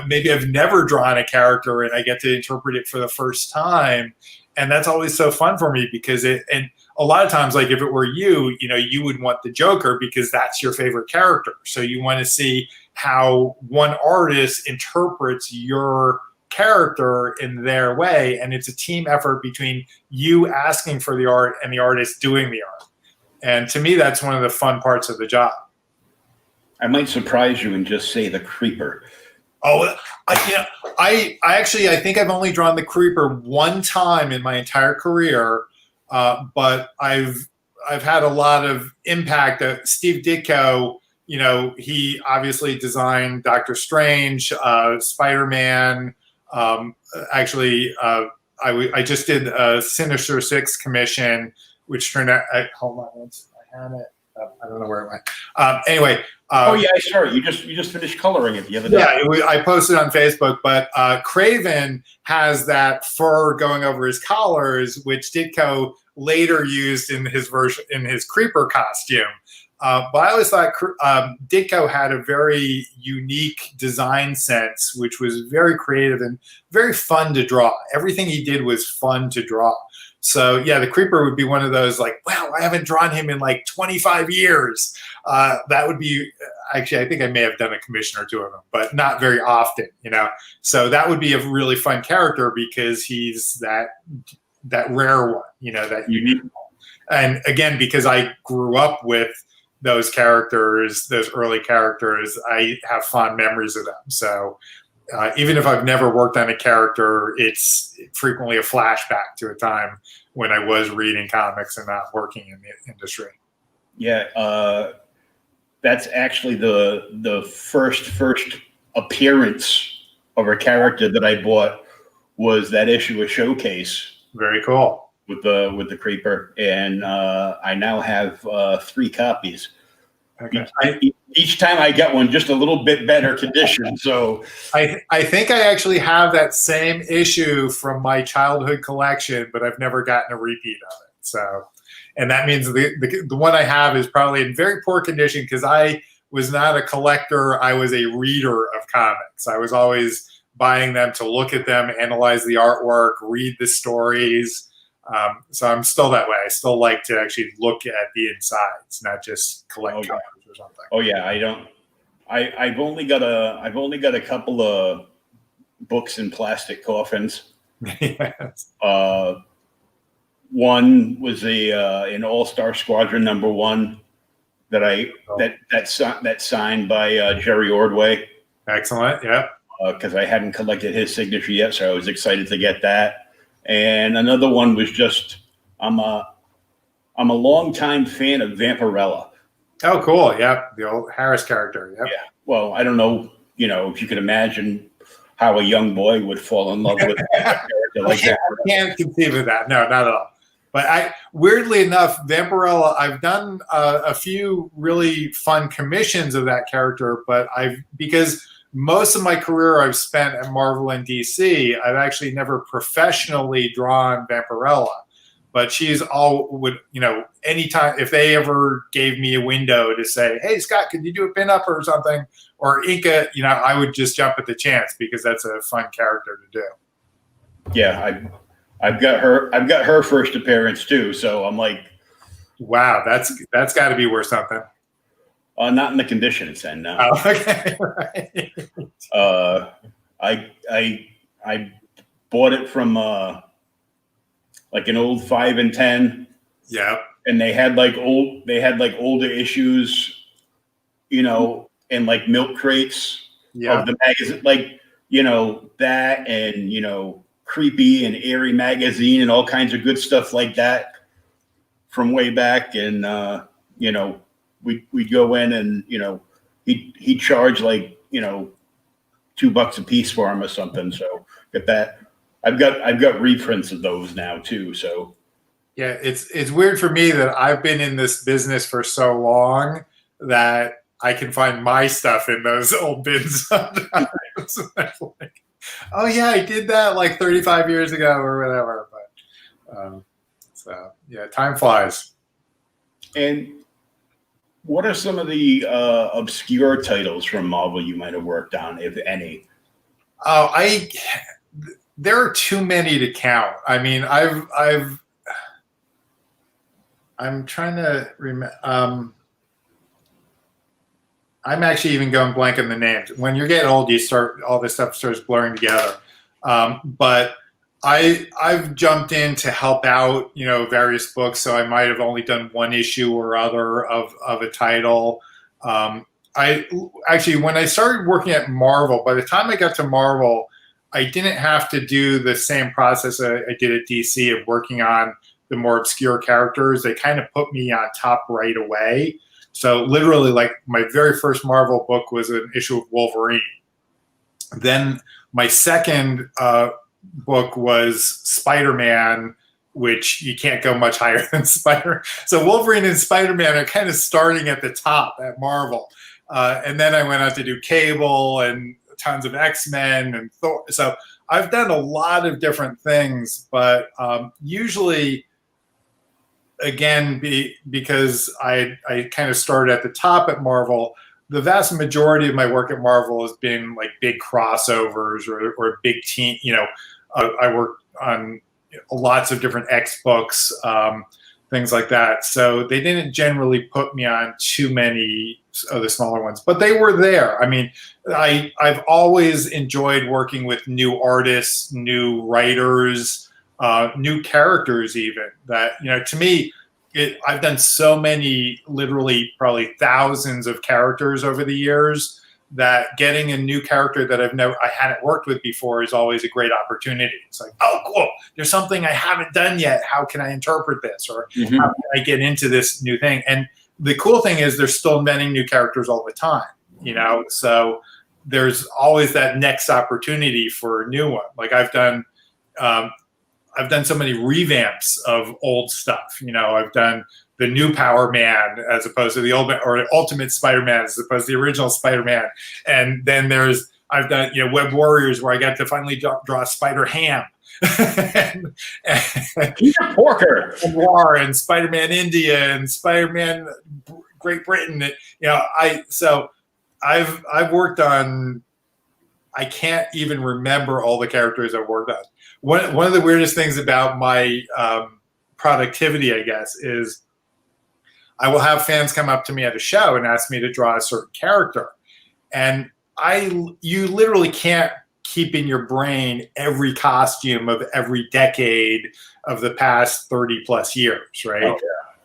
maybe I've never drawn a character and I get to interpret it for the first time. And that's always so fun for me, because and a lot of times, like if it were you, you would want the Joker because that's your favorite character. So you want to see how one artist interprets your character in their way, and it's a team effort between you asking for the art and the artist doing the art. And to me, that's one of the fun parts of the job. I might surprise you and just say the Creeper. Oh, I actually I think I've only drawn the Creeper one time in my entire career, but I've had a lot of impact. Steve Ditko, he obviously designed Doctor Strange, Spider-Man. Actually, I just did a Sinister Six commission, which turned out. Hold on, I had it. I don't know where it went. Anyway. Oh yeah, sorry. You just finished coloring it the other day. Yeah, I posted on Facebook, but Craven has that fur going over his collars, which Ditko later used in his version in his Creeper costume. But I always thought Ditko had a very unique design sense, which was very creative and very fun to draw. Everything he did was fun to draw. So yeah, the Creeper would be one of those like, wow, I haven't drawn him in like 25 years. That would be actually, I think I may have done a commission or two of them, but not very often, So that would be a really fun character because he's that rare one, that unique one. And again, because I grew up with those characters, those early characters, I have fond memories of them. So even if I've never worked on a character, it's frequently a flashback to a time when I was reading comics and not working in the industry. Yeah, that's actually the first appearance of a character that I bought was that issue of Showcase. Very cool. With the Creeper, and I now have 3 copies. Okay. Each time I get one, just a little bit better condition. So I think I actually have that same issue from my childhood collection, but I've never gotten a repeat of it. So, and that means the one I have is probably in very poor condition because I was not a collector. I was a reader of comics. I was always buying them to look at them, analyze the artwork, read the stories. So I'm still that way. I still like to actually look at the insides, not just collect covers or something. Oh yeah, I don't. I've only got a couple of books in plastic coffins. Yes. One was an All-Star Squadron #1 that's signed by Jerry Ordway. Excellent. Yeah. Because I hadn't collected his signature yet, so I was excited to get that. And another one was just I'm a longtime fan of Vampirella. Oh, cool. Yeah, the old Harris character. Yep. Yeah. Well, I don't know, if you could imagine how a young boy would fall in love with a character like that. I can't conceive of that. No, not at all. But weirdly enough, Vampirella, I've done a few really fun commissions of that character, but because most of my career I've spent at Marvel and DC, I've actually never professionally drawn Vampirella. But she's anytime, if they ever gave me a window to say, hey, Scott, could you do a pinup or something? Or Inca, I would just jump at the chance because that's a fun character to do. Yeah, I've got her first appearance too. So I'm like, wow, that's got to be worth something. Not in the condition it's in now. Oh, okay. Right. I bought it from like an old 5 and 10. Yeah. And they had older issues, in like milk crates of the magazine, that and Creepy and Airy magazine and all kinds of good stuff like that from way back. And we'd go in and he'd charge like $2 a piece for them or something. So get that. I've got reprints of those now too. So yeah, it's weird for me that I've been in this business for so long that I can find my stuff in those old bins sometimes. Like, oh yeah, I did that like 35 years ago or whatever. But so yeah, time flies. And what are some of the obscure titles from Marvel you might have worked on, if any? Oh, there are too many to count. I mean, I'm trying to remember. I'm actually even going blank on the names. When you get old, all this stuff starts blurring together. But I've jumped in to help out, various books. So I might have only done one issue or other of a title. I actually, when I started working at Marvel, by the time I got to Marvel, I didn't have to do the same process I did at DC of working on the more obscure characters. They kind of put me on top right away. So literally, like, my very first Marvel book was an issue of Wolverine. Then my second book was Spider-Man, which you can't go much higher than Spider. So Wolverine and Spider-Man are kind of starting at the top at Marvel. And then I went out to do Cable and tons of X-Men and Thor. So I've done a lot of different things, but usually, again, because I kind of started at the top at Marvel, the vast majority of my work at Marvel has been like big crossovers or big team. I worked on lots of different X books, things like that. So they didn't generally put me on too many of the smaller ones, but they were there. I mean, I've always enjoyed working with new artists, new writers, new characters even. That, to me, I've done so many, literally probably thousands of characters over the years, that getting a new character that I hadn't worked with before is always a great opportunity. It's like, oh, cool, there's something I haven't done yet. How can I interpret this? Or how can I get into this new thing? And the cool thing is there's still inventing new characters all the time, so there's always that next opportunity for a new one. Like I've done so many revamps of old stuff. I've done the new Power Man as opposed to the old, or Ultimate Spider-Man as opposed to the original Spider-Man. And then I've done, Web Warriors, where I got to finally draw Spider-Ham. and Peter Porker. War and Spider-Man India and Spider-Man Great Britain. I've worked on, I can't even remember all the characters I've worked on. One of the weirdest things about my productivity, I guess, is I will have fans come up to me at a show and ask me to draw a certain character. And you literally can't keep in your brain every costume of every decade of the past 30 plus years, right? Oh,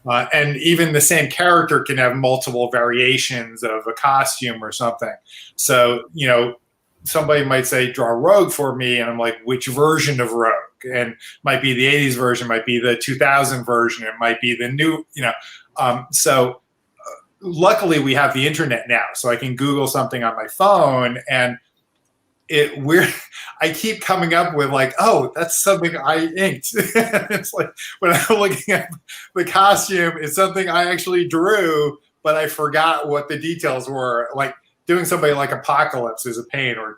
yeah. And even the same character can have multiple variations of a costume or something. So, somebody might say, draw Rogue for me. And I'm like, which version of Rogue? And might be the 80s version, might be the 2000 version. It might be the new, So luckily we have the internet now, so I can Google something on my phone, and I keep coming up with like, oh, that's something I inked. It's like when I'm looking at the costume, it's something I actually drew, but I forgot what the details were. Like doing somebody like Apocalypse is a pain, or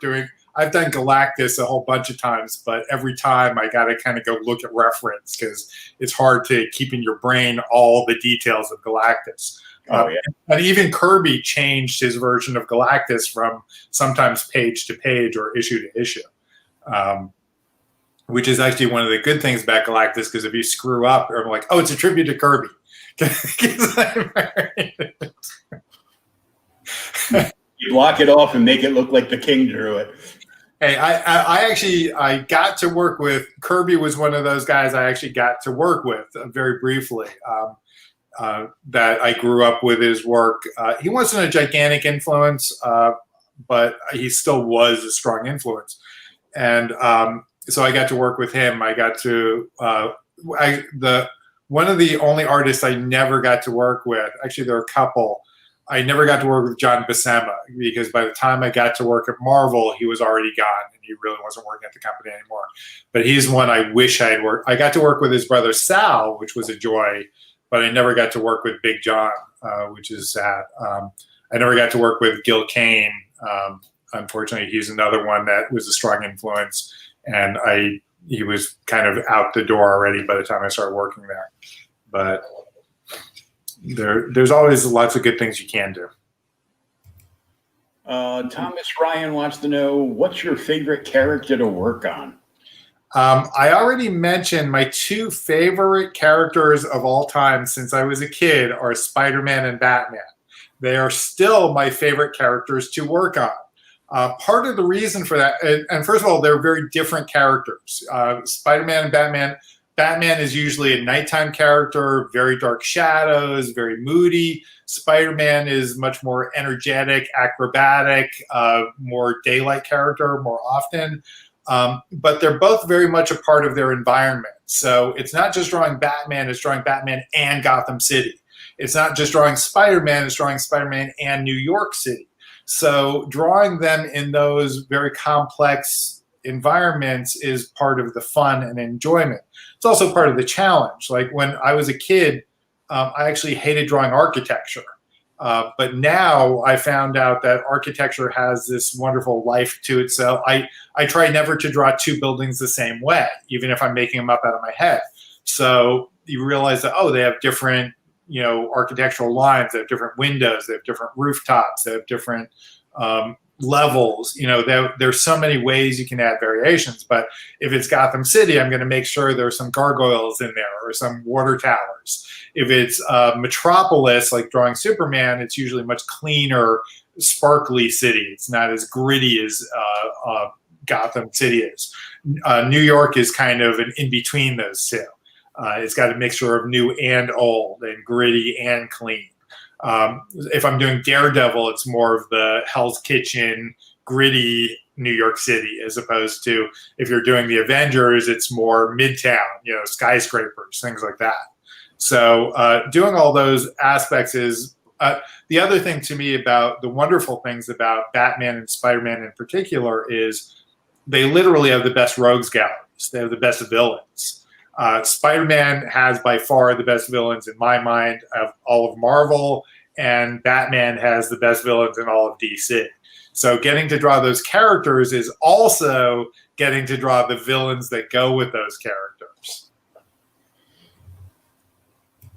I've done Galactus a whole bunch of times, but every time I got to kind of go look at reference because it's hard to keep in your brain all the details of Galactus. Oh, yeah. And even Kirby changed his version of Galactus from sometimes page to page or issue to issue, which is actually one of the good things about Galactus, because if you screw up, I'm like, oh, it's a tribute to Kirby. You block it off and make it look like the king drew it. Hey, I got to work with Kirby. Was one of those guys I actually got to work with very briefly. That I grew up with his work. He wasn't a gigantic influence, but he still was a strong influence. And so I got to work with him. I got to one of the only artists I never got to work with. Actually, there are a couple. I never got to work with John Buscema, because by the time I got to work at Marvel, he was already gone and he really wasn't working at the company anymore. But he's one I wish I had worked. I got to work with his brother Sal, which was a joy, but I never got to work with Big John, which is sad. I never got to work with Gil Kane. Unfortunately, he's another one that was a strong influence, and he was kind of out the door already by the time I started working there. But there's always lots of good things you can do. Thomas Ryan wants to know, what's your favorite character to work on? I already mentioned my two favorite characters of all time since I was a kid are Spider-Man and Batman. They are still my favorite characters to work on. Part of the reason for that, and first of all, they're very different characters. Spider-Man and Batman Batman is usually a nighttime character, very dark shadows, very moody. Spider-Man is much more energetic, acrobatic, more daylight character more often. But they're both very much a part of their environment. So it's not just drawing Batman, it's drawing Batman and Gotham City. It's not just drawing Spider-Man, it's drawing Spider-Man and New York City. So drawing them in those very complex environments is part of the fun and enjoyment. It's also part of the challenge. Like when I was a kid, I actually hated drawing architecture. But now I found out that architecture has this wonderful life to it. So I try never to draw two buildings the same way, even if I'm making them up out of my head. So you realize that, oh, they have different, architectural lines, they have different windows, they have different rooftops, they have different levels. There's so many ways you can add variations. But if it's Gotham City, I'm going to make sure there's some gargoyles in there or some water towers. If it's Metropolis, like drawing Superman, it's usually much cleaner, sparkly city. It's not as gritty as Gotham City is. New York is kind of an in-between those two. It's got a mixture of new and old and gritty and clean. If I'm doing Daredevil, it's more of the Hell's Kitchen, gritty New York City, as opposed to if you're doing the Avengers, it's more Midtown, skyscrapers, things like that. So doing all those aspects is the other thing to me about the wonderful things about Batman and Spider-Man in particular is they literally have the best rogues galleries. They have the best villains. Spider-Man has by far the best villains in my mind of all of Marvel, and Batman has the best villains in all of DC. So getting to draw those characters is also getting to draw the villains that go with those characters.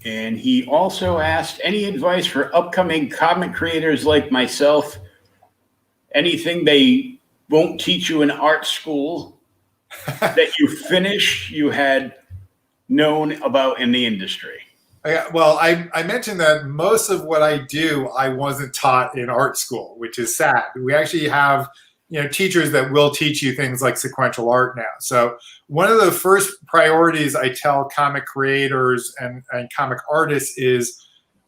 And he also asked, any advice for upcoming comic creators like myself? Anything they won't teach you in art school that you finished, you had known about in the industry? Well, I mentioned that most of what I do, I wasn't taught in art school, which is sad. We actually have teachers that will teach you things like sequential art now. So one of the first priorities I tell comic creators and comic artists is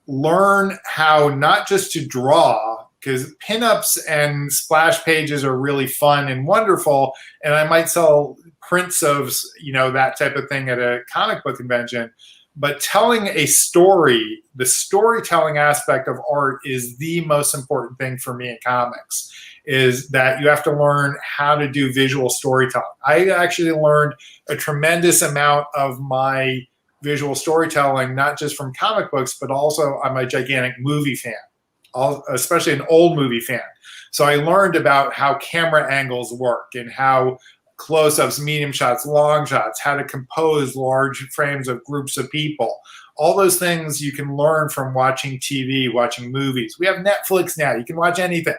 learn how not just to draw, because pinups and splash pages are really fun and wonderful, and I might sell prints of that type of thing at a comic book convention. But telling a story, the storytelling aspect of art is the most important thing for me in comics, is that you have to learn how to do visual storytelling. I actually learned a tremendous amount of my visual storytelling, not just from comic books, but also I'm a gigantic movie fan, especially an old movie fan. So I learned about how camera angles work and how close-ups, medium shots, long shots, how to compose large frames of groups of people. All those things you can learn from watching TV, watching movies. We have Netflix now. You can watch anything,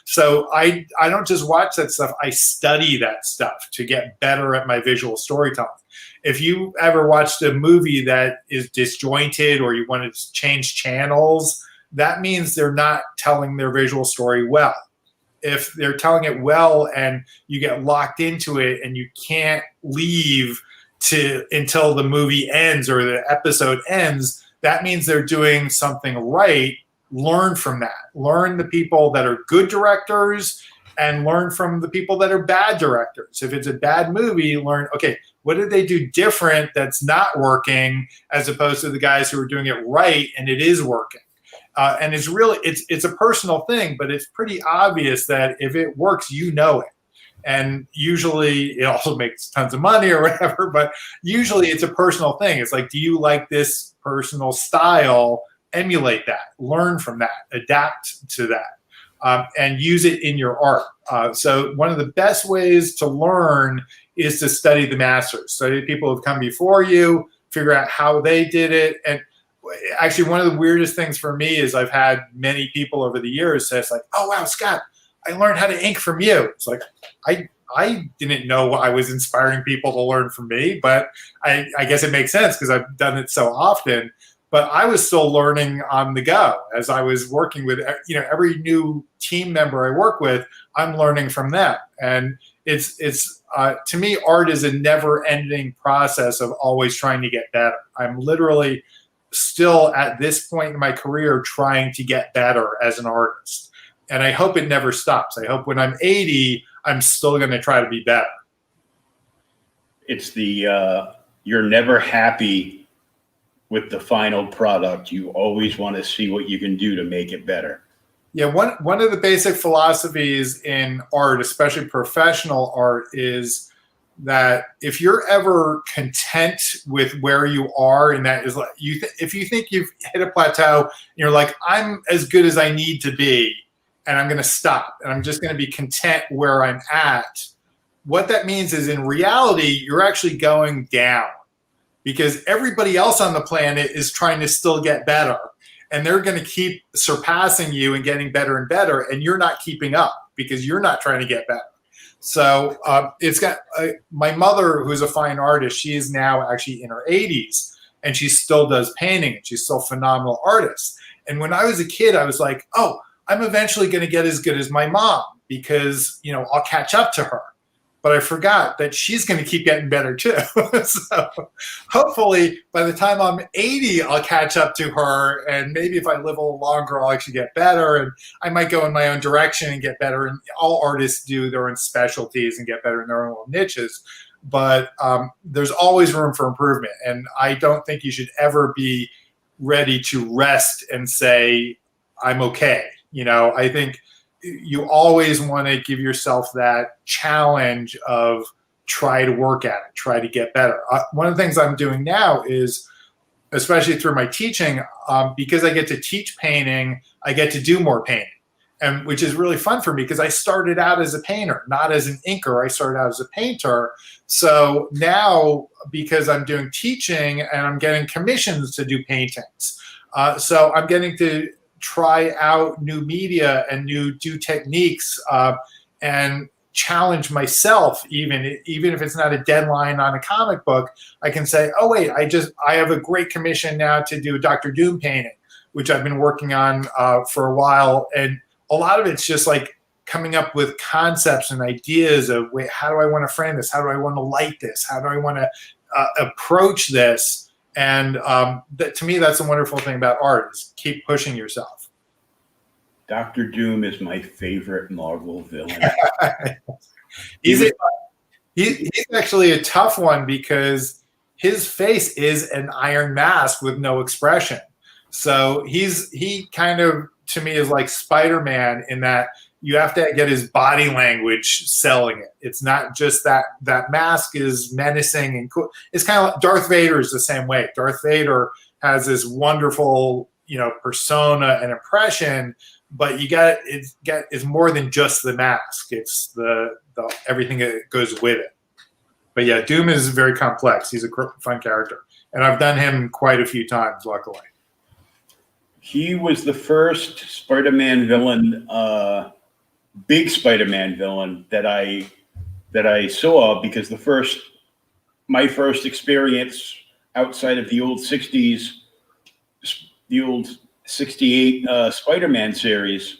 So I don't just watch that stuff. I study that stuff to get better at my visual storytelling. If you ever watched a movie that is disjointed or you want to change channels, that means they're not telling their visual story well. If they're telling it well and you get locked into it and you can't leave until the movie ends or the episode ends, that means they're doing something right. Learn from that. Learn the people that are good directors and learn from the people that are bad directors. If it's a bad movie, learn, okay, what did they do different that's not working, as opposed to the guys who are doing it right and it is working. And it's really, it's a personal thing, but it's pretty obvious that if it works, it. And usually it also makes tons of money or whatever, but usually it's a personal thing. It's like, do you like this personal style? Emulate that, learn from that, adapt to that, and use it in your art. So one of the best ways to learn is to study the masters, study the people who've come before you, figure out how they did it. And actually, one of the weirdest things for me is I've had many people over the years say, it's like, oh, wow, Scott, I learned how to ink from you. It's like, I didn't know I was inspiring people to learn from me, but I guess it makes sense because I've done it so often. But I was still learning on the go as I was working with, every new team member I work with, I'm learning from them. And To me, art is a never-ending process of always trying to get better. I'm literally still at this point in my career trying to get better as an artist. And I hope it never stops. I hope when I'm 80, I'm still going to try to be better. It's you're never happy with the final product. You always want to see what you can do to make it better. Yeah, one of the basic philosophies in art, especially professional art, is that if you're ever content with where you are, and that is like if you think you've hit a plateau, and you're like, I'm as good as I need to be, and I'm going to stop, and I'm just going to be content where I'm at. What that means is, in reality, you're actually going down, because everybody else on the planet is trying to still get better, and they're going to keep surpassing you and getting better and better, and you're not keeping up because you're not trying to get better. So it's got my mother, who's a fine artist. She is now actually in her 80s, and she still does painting, and she's still a phenomenal artist. And when I was a kid, I was like, oh, I'm eventually going to get as good as my mom, because, you know, I'll catch up to her. But I forgot that she's going to keep getting better too. So hopefully by the time I'm 80, I'll catch up to her. And maybe if I live a little longer, I'll actually get better. And I might go in my own direction and get better. And all artists do their own specialties and get better in their own little niches. But there's always room for improvement. And I don't think you should ever be ready to rest and say, I'm okay. You know, I think you always want to give yourself that challenge of try to work at it, try to get better. One of the things I'm doing now is, especially through my teaching, because I get to teach painting, I get to do more painting, and which is really fun for me, because I started out as a painter, not as an inker. I started out as a painter. So now, because I'm doing teaching and I'm getting commissions to do paintings, so I'm getting to try out new media and new techniques, and challenge myself. Even if it's not a deadline on a comic book, I can say, oh wait, I have a great commission now to do a Dr. Doom painting, which I've been working on for a while. And a lot of it's just like coming up with concepts and ideas of, wait, how do I want to frame this? How do I want to light this? How do I want to approach this? And to me, that's a wonderful thing about art, is keep pushing yourself. Dr. Doom is my favorite Marvel villain. He's actually a tough one, because his face is an iron mask with no expression. So he kind of, to me, is like Spider-Man, in that you have to get his body language selling it. It's not just that mask is menacing and cool. It's kind of like Darth Vader is the same way. Darth Vader has this wonderful, you know, persona and impression, but it's more than just the mask. It's the everything that goes with it. But yeah, Doom is very complex. He's a fun character, and I've done him quite a few times, luckily. He was the first Spider-Man villain, big Spider-Man villain that I saw, because my first experience outside of the old 60s, the old 68 Spider-Man series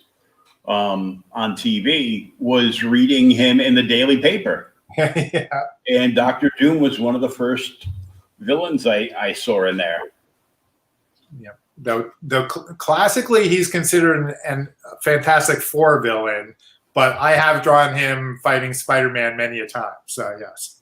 on TV, was reading him in the daily paper. Yeah. And Dr. Doom was one of the first villains I saw in there. Yeah. Though classically he's considered a Fantastic Four villain, but I have drawn him fighting Spider-Man many a time. So yes.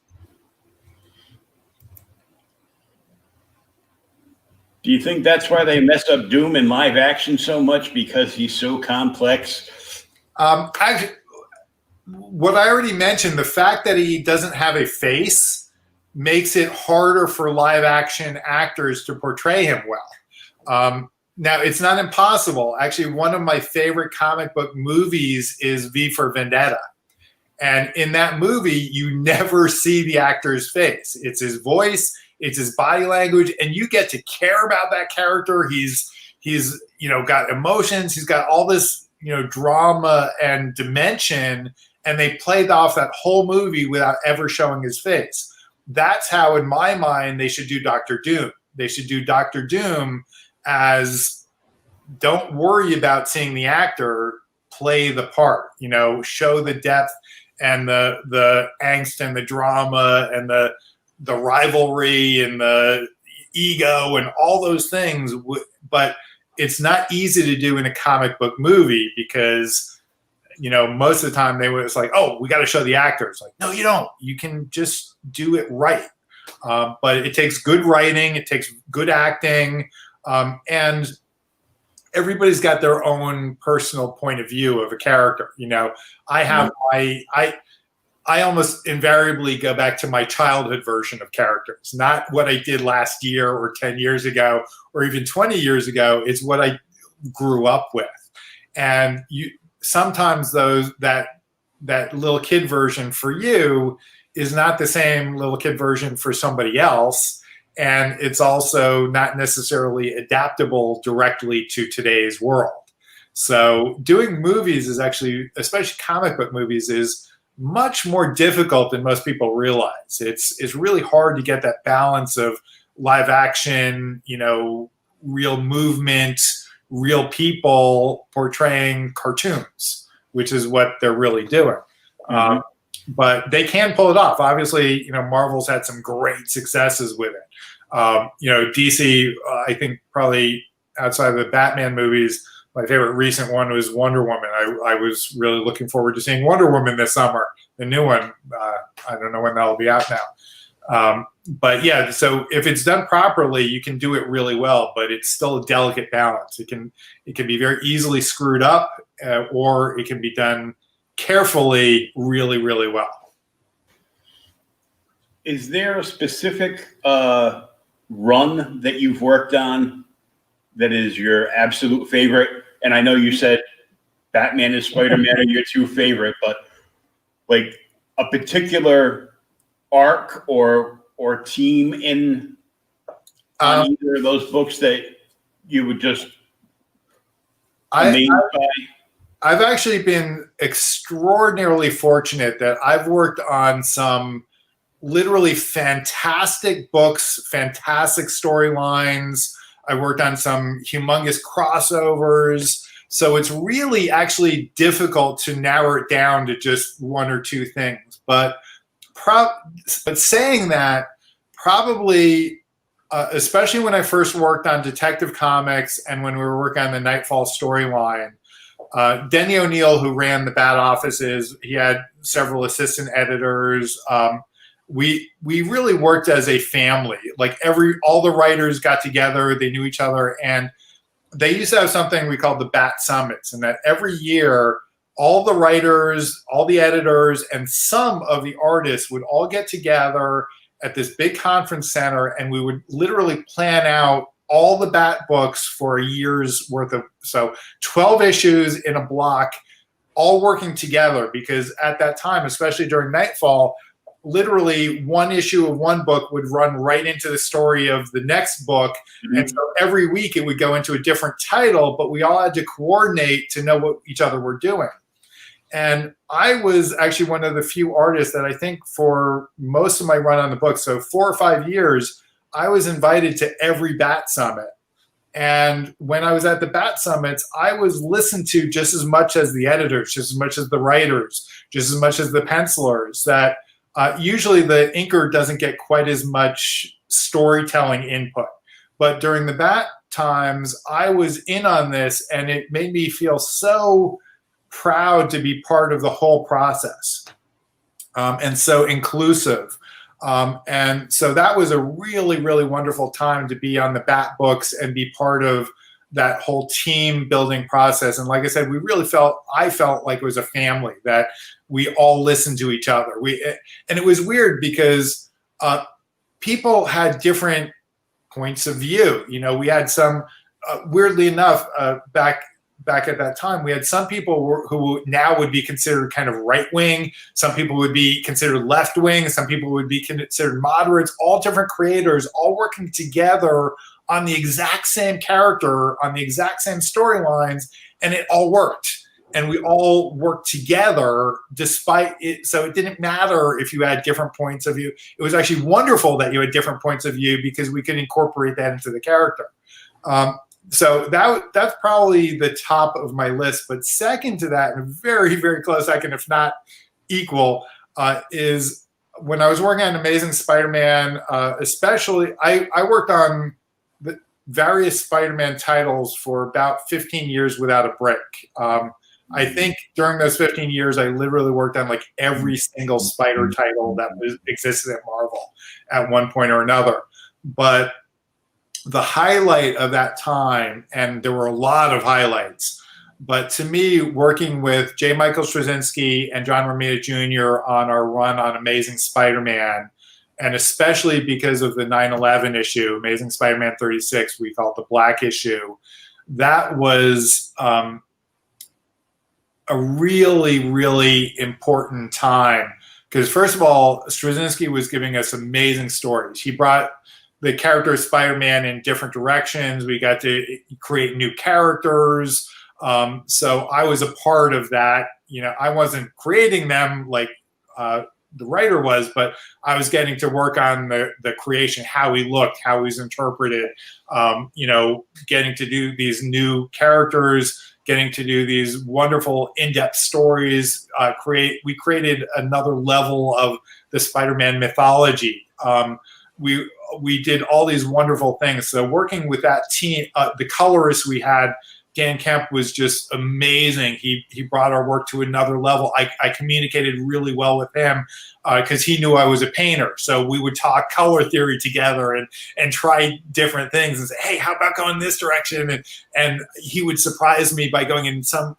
Do you think that's why they mess up Doom in live action so much, because he's so complex? Actually, what I already mentioned, the fact that he doesn't have a face makes it harder for live action actors to portray him well. Now, it's not impossible. Actually, one of my favorite comic book movies is V for Vendetta. And in that movie, you never see the actor's face. It's his voice, it's his body language, and you get to care about that character. He's you know, got emotions, he's got all this, you know, drama and dimension, and they played off that whole movie without ever showing his face. That's how, in my mind, they should do Dr. Doom. They should do Dr. Doom as, don't worry about seeing the actor, play the part, you know, show the depth and the angst and the drama and the rivalry and the ego and all those things. But it's not easy to do in a comic book movie because, you know, most of the time it's like, oh, we got to show the actors. Like, no, you don't. You can just do it right. But it takes good writing. It takes good acting. And everybody's got their own personal point of view of a character. You know, I have I almost invariably go back to my childhood version of characters, not what I did last year or 10 years ago or even 20 years ago. It's what I grew up with. And sometimes that little kid version for you is not the same little kid version for somebody else. And it's also not necessarily adaptable directly to today's world. So doing movies is actually, especially comic book movies, is much more difficult than most people realize. It's really hard to get that balance of live action, you know, real movement, real people portraying cartoons, which is what they're really doing. Mm-hmm. But they can pull it off. Obviously, you know, Marvel's had some great successes with it. You know, DC, I think probably outside of the Batman movies, my favorite recent one was Wonder Woman. I was really looking forward to seeing Wonder Woman this summer, the new one. I don't know when that'll be out now. But yeah, so if it's done properly, you can do it really well, but it's still a delicate balance. It can be very easily screwed up, or it can be done carefully really, really well. Is there a specific run that you've worked on that is your absolute favorite? And I know you said Batman and Spider-Man are your two favorite, but like a particular arc or team in on either of those books that you would just amazed by? I've actually been extraordinarily fortunate that I've worked on some literally fantastic books, fantastic storylines. I worked on some humongous crossovers. So it's really actually difficult to narrow it down to just one or two things. But saying that, probably, especially when I first worked on Detective Comics and when we were working on the Knightfall storyline, Denny O'Neil, who ran the Bat offices, he had several assistant editors. We really worked as a family. Like all the writers got together, they knew each other, and they used to have something we called the Bat Summits, and that every year all the writers, all the editors, and some of the artists would all get together at this big conference center, and we would literally plan out all the Bat books for a year's worth of, so 12 issues in a block, all working together, because at that time, especially during Knightfall, literally one issue of one book would run right into the story of the next book. Mm-hmm. And so every week it would go into a different title, but we all had to coordinate to know what each other were doing. And I was actually one of the few artists that I think for most of my run on the book, so 4 or 5 years, I was invited to every Bat Summit. And when I was at the Bat Summits, I was listened to just as much as the editors, just as much as the writers, just as much as the pencilers, that usually the inker doesn't get quite as much storytelling input. But during the Bat times, I was in on this, and it made me feel so proud to be part of the whole process, and so inclusive. And so that was a really, really wonderful time to be on the Bat books and be part of that whole team building process. And like I said, I felt like it was a family, that we all listened to each other. And it was weird because people had different points of view. You know, we had some, weirdly enough, back at that time, we had some people who now would be considered kind of right-wing. Some people would be considered left-wing. Some people would be considered moderates, all different creators, all working together on the exact same character, on the exact same storylines, and it all worked. And we all worked together despite it. So it didn't matter if you had different points of view. It was actually wonderful that you had different points of view because we could incorporate that into the character. So that's probably the top of my list. But second to that, and a very, very close second, if not equal is when I was working on Amazing Spider-Man, especially, I worked on the various Spider-Man titles for about 15 years without a break. I think during those 15 years, I literally worked on like every single Spider title that existed at Marvel at one point or another. But the highlight of that time, and there were a lot of highlights, but to me, working with J. Michael Straczynski and John Romita Jr. on our run on Amazing Spider-Man, and especially because of the 9/11 issue, Amazing Spider-Man 36, we call it the Black issue, that was a really, really important time. Because first of all, Straczynski was giving us amazing stories. He brought the character of Spider-Man in different directions. We got to create new characters. So I was a part of that. You know, I wasn't creating them like the writer was, but I was getting to work on the creation, how he looked, how he was interpreted, you know, getting to do these new characters, getting to do these wonderful in-depth stories. We created another level of the Spider-Man mythology. We did all these wonderful things. So working with that team, the colorist we had, Dan Kemp, was just amazing. He brought our work to another level. I communicated really well with him because he knew I was a painter. So we would talk color theory together and try different things and say, hey, how about going this direction? And he would surprise me by going in some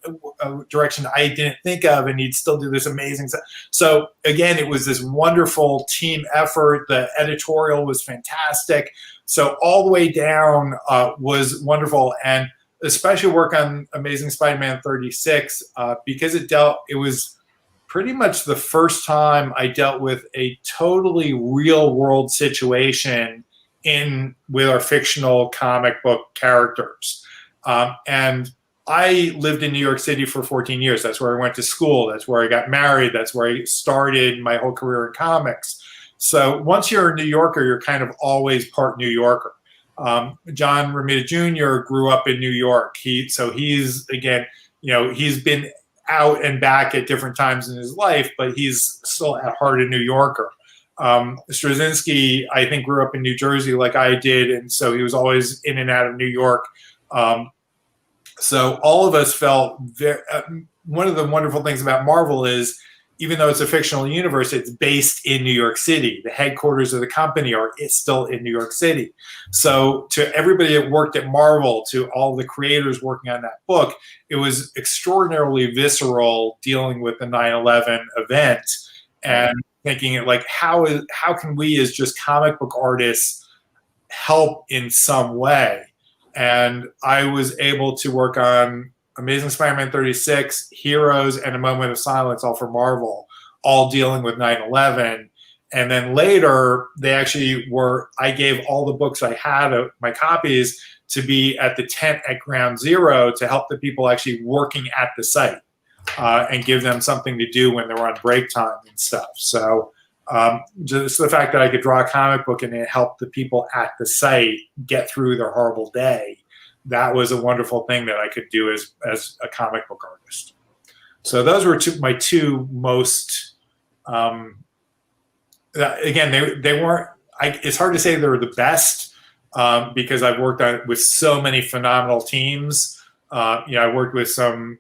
direction I didn't think of, and he'd still do this amazing stuff. So again, it was this wonderful team effort. The editorial was fantastic. So all the way down was wonderful. And especially work on Amazing Spider-Man 36 because it was pretty much the first time I dealt with a totally real world situation with our fictional comic book characters. And I lived in New York City for 14 years. That's where I went to school. That's where I got married. That's where I started my whole career in comics. So once you're a New Yorker, you're kind of always part New Yorker. John Romita Jr. grew up in New York. He's again, you know, he's been out and back at different times in his life, but he's still at heart a New Yorker. Straczynski, I think, grew up in New Jersey like I did, and so he was always in and out of New York. So all of us felt one of the wonderful things about Marvel is, even though it's a fictional universe, it's based in New York City. The headquarters of the company it's still in New York City. So to everybody that worked at Marvel, to all the creators working on that book, it was extraordinarily visceral dealing with the 9/11 event and thinking it like, how can we as just comic book artists help in some way? And I was able to work on Amazing Spider-Man 36, Heroes, and A Moment of Silence, all for Marvel, all dealing with 9/11. And then later, I gave all the books I had, my copies, to be at the tent at Ground Zero to help the people actually working at the site and give them something to do when they were on break time and stuff. So just the fact that I could draw a comic book and it helped the people at the site get through their horrible day, that was a wonderful thing that I could do as a comic book artist. So those were my two most, again, they weren't, it's hard to say they were the best because I've worked with so many phenomenal teams. I worked with some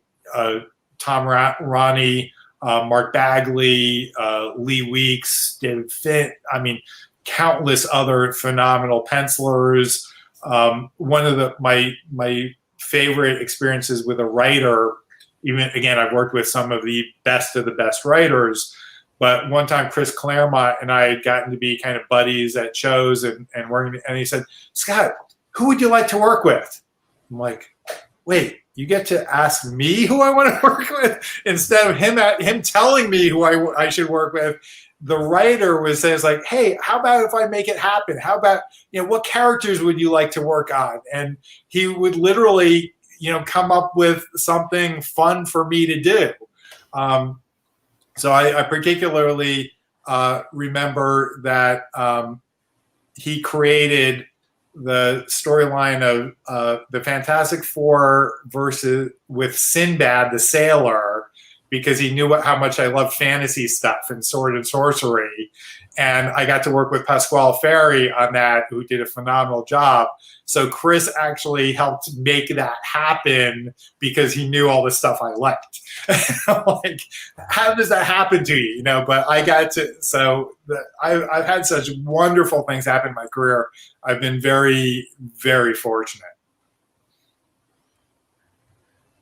Tom Ronnie, Mark Bagley, Lee Weeks, David Finn, countless other phenomenal pencilers. One of my favorite experiences with a writer, even again, I've worked with some of the best writers, but one time Chris Claremont and I had gotten to be kind of buddies at shows and working, and he said, Scott, who would you like to work with? I'm like, wait, you get to ask me who I want to work with instead of him telling me who I should work with. The writer says like, hey, how about if I make it happen? How about, what characters would you like to work on? And he would literally, come up with something fun for me to do. So I particularly remember that he created the storyline of the Fantastic Four with Sinbad the Sailor because he knew how much I loved fantasy stuff and sword and sorcery. And I got to work with Pasquale Ferry on that, who did a phenomenal job. So Chris actually helped make that happen because he knew all the stuff I liked. Like, how does that happen to you? You know, but I got to, I've had such wonderful things happen in my career. I've been very, very fortunate.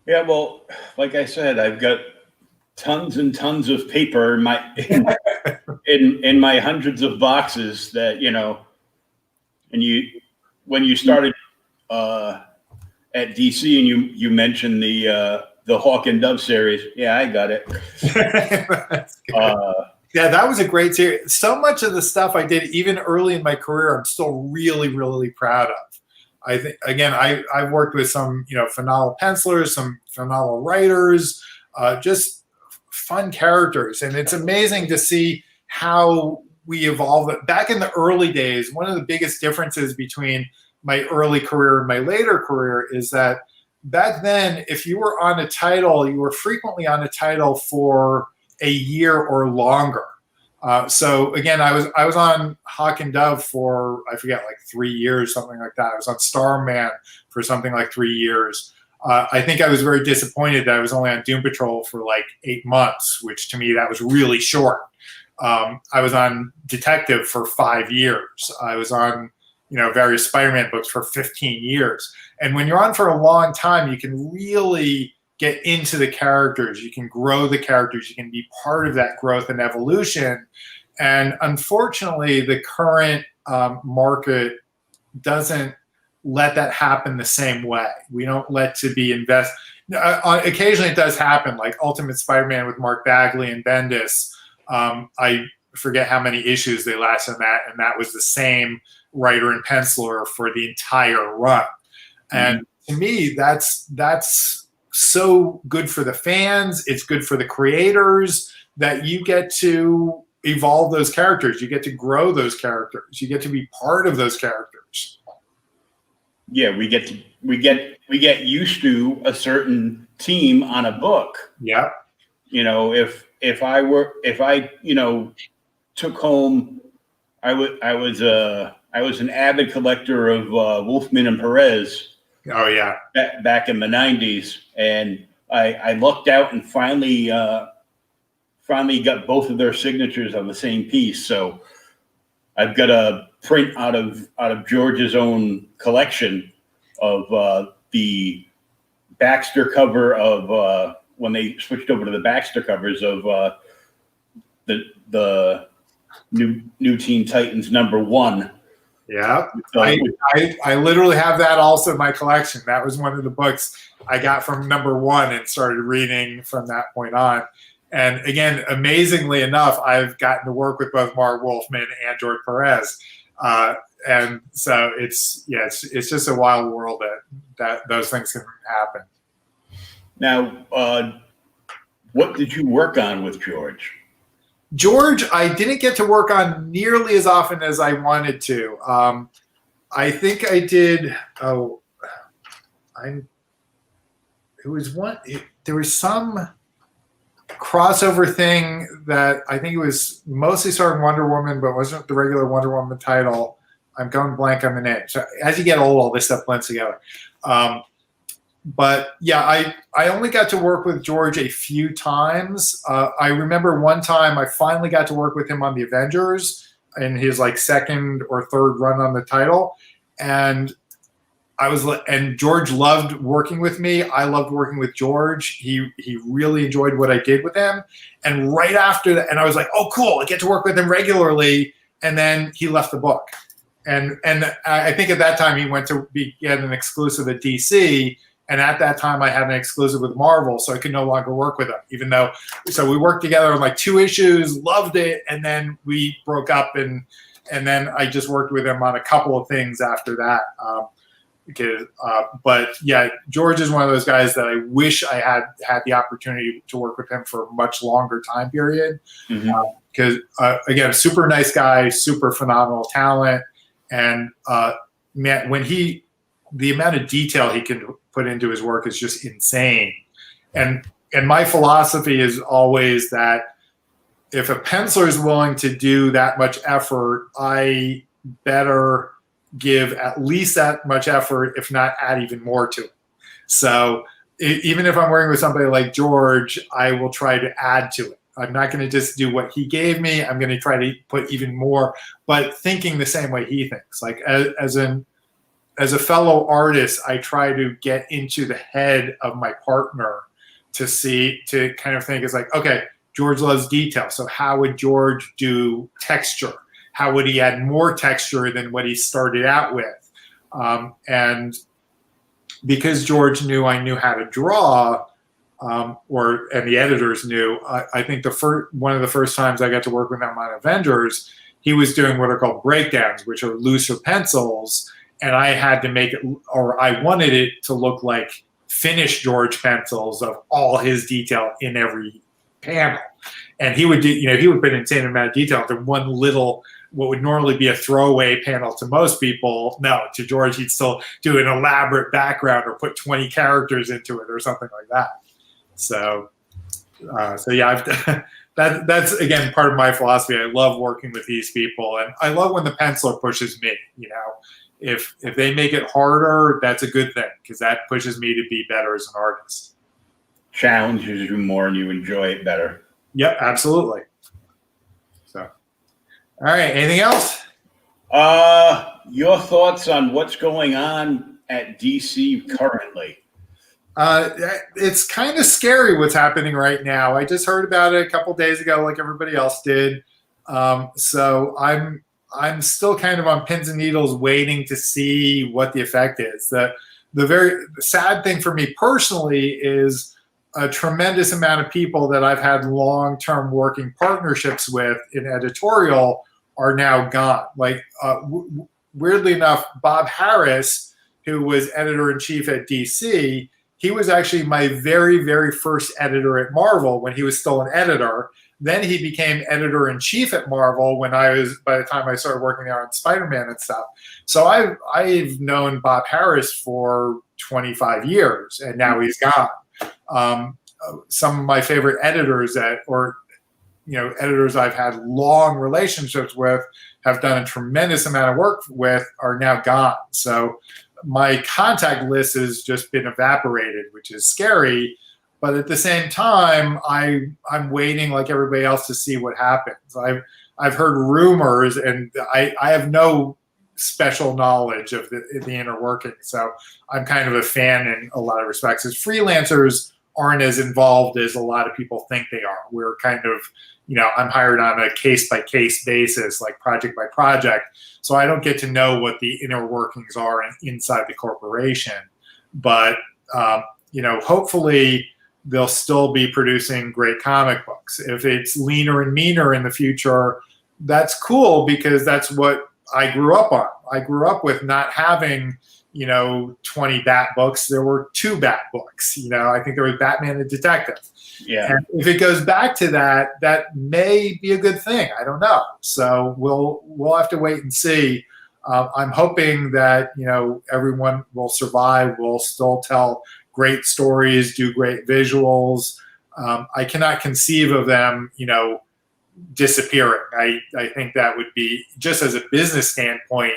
Yeah, well, like I said, I've got tons and tons of paper in my hundreds of boxes that, you know, and when you started at DC and you mentioned the Hawk and Dove series. Yeah, I got it. Yeah, that was a great series. So much of the stuff I did, even early in my career, I'm still really, really proud of. I think, again, I've worked with some, you know, phenomenal pencilers, some phenomenal writers, just fun characters. And it's amazing to see how we evolve. Back in the early days, one of the biggest differences between my early career and my later career is that back then, if you were on a title, you were frequently on a title for a year or longer. So again, I was on Hawk and Dove for, I forget, like 3 years, something like that. I was on Starman for something like 3 years. I think I was very disappointed that I was only on Doom Patrol for like 8 months, which to me, that was really short. I was on Detective for 5 years. I was on, you know, various Spider-Man books for 15 years. And when you're on for a long time, you can really get into the characters. You can grow the characters. You can be part of that growth and evolution. And unfortunately, the current market doesn't let that happen the same way. We don't let to be invest. Occasionally it does happen, like Ultimate Spider-Man with Mark Bagley and Bendis. I forget how many issues they lasted on that, and that was the same writer and penciler for the entire run. And to me, that's so good for the fans. It's good for the creators that you get to evolve those characters. You get to grow those characters. You get to be part of those characters. Yeah, we get used to a certain team on a book. Yeah. You know, if I you know, took home, I was an avid collector of Wolfman and Perez. Oh yeah. Back in the 90s, and I lucked out and finally got both of their signatures on the same piece. So I've got a print out of George's own collection of the Baxter cover of when they switched over to the Baxter covers of the new Teen Titans #1. Yeah, I literally have that also in my collection. That was one of the books I got from #1 and started reading from that point on. And again, amazingly enough, I've gotten to work with both Mark Wolfman and George Perez. And so it's just a wild world that those things can happen. Now, what did you work on with George? George, I didn't get to work on nearly as often as I wanted to. I think I did. There was some crossover thing that I think it was mostly starring Wonder Woman, but wasn't the regular Wonder Woman title. I'm going blank on the name. So as you get old, all this stuff blends together. But yeah, I only got to work with George a few times. I remember one time I finally got to work with him on the Avengers in his like second or third run on the title. And George loved working with me. I loved working with George. He really enjoyed what I did with him. And right after that, and I was like, oh, cool, I get to work with him regularly. And then he left the book. And I think at that time he went to get an exclusive at DC. And at that time, I had an exclusive with Marvel, so I could no longer work with him. So we worked together on like 2 issues, loved it, and then we broke up, and then I just worked with him on a couple of things after that. But yeah, George is one of those guys that I wish I had the opportunity to work with him for a much longer time period. Because again, super nice guy, super phenomenal talent, and man, the amount of detail he can put into his work is just insane. And and my philosophy is always that if a penciler is willing to do that much effort, I better give at least that much effort, if not add even more to it. So even if I'm working with somebody like George, I will try to add to it. I'm not going to just do what he gave me. I'm going to try to put even more, but thinking the same way he thinks. Like as a fellow artist, I try to get into the head of my partner to kind of think, it's like, okay, George loves detail. So how would George do texture? How would he add more texture than what he started out with? And because George knew I knew how to draw, and the editors knew, I think one of the first times I got to work with him on Avengers, he was doing what are called breakdowns, which are looser pencils, and I had to make it, or I wanted it to look like finished George pencils of all his detail in every panel. And he would do, he would put an insane amount of detail into one little, what would normally be a throwaway panel to most people. No, to George, he'd still do an elaborate background or put 20 characters into it or something like that. So yeah, that's again part of my philosophy. I love working with these people, and I love when the penciler pushes me. If they make it harder, that's a good thing, because that pushes me to be better as an artist. Challenges you more, and you enjoy it better. Yep, absolutely. So, all right, anything else? Your thoughts on what's going on at DC currently? It's kind of scary what's happening right now. I just heard about it a couple days ago, like everybody else did. So I'm still kind of on pins and needles, waiting to see what the effect is. The very sad thing for me personally is a tremendous amount of people that I've had long-term working partnerships with in editorial are now gone. Like weirdly enough, Bob Harris, who was editor-in-chief at DC, he was actually my very, very first editor at Marvel when he was still an editor. Then he became editor-in-chief at Marvel by the time I started working there on Spider-Man and stuff. So I've known Bob Harris for 25 years, and now he's gone. Some of my favorite editors editors I've had long relationships with, have done a tremendous amount of work with, are now gone. So my contact list has just been evaporated, which is scary. But at the same time, I'm waiting like everybody else to see what happens. I've heard rumors, and I have no special knowledge of the inner workings. So I'm kind of a fan in a lot of respects. As freelancers aren't as involved as a lot of people think they are. We're kind of, I'm hired on a case-by-case basis, like project by project. So I don't get to know what the inner workings are inside the corporation. But, hopefully they'll still be producing great comic books. If it's leaner and meaner in the future, that's cool, because that's what I grew up on. I grew up with not having, 20 Bat books. There were 2 Bat books. I think there was Batman and Detective. Yeah. And if it goes back to that, that may be a good thing. I don't know. So we'll have to wait and see. I'm hoping that, everyone will survive. We'll still tell great stories, do great visuals. I cannot conceive of them, disappearing. I think that would be, just as a business standpoint,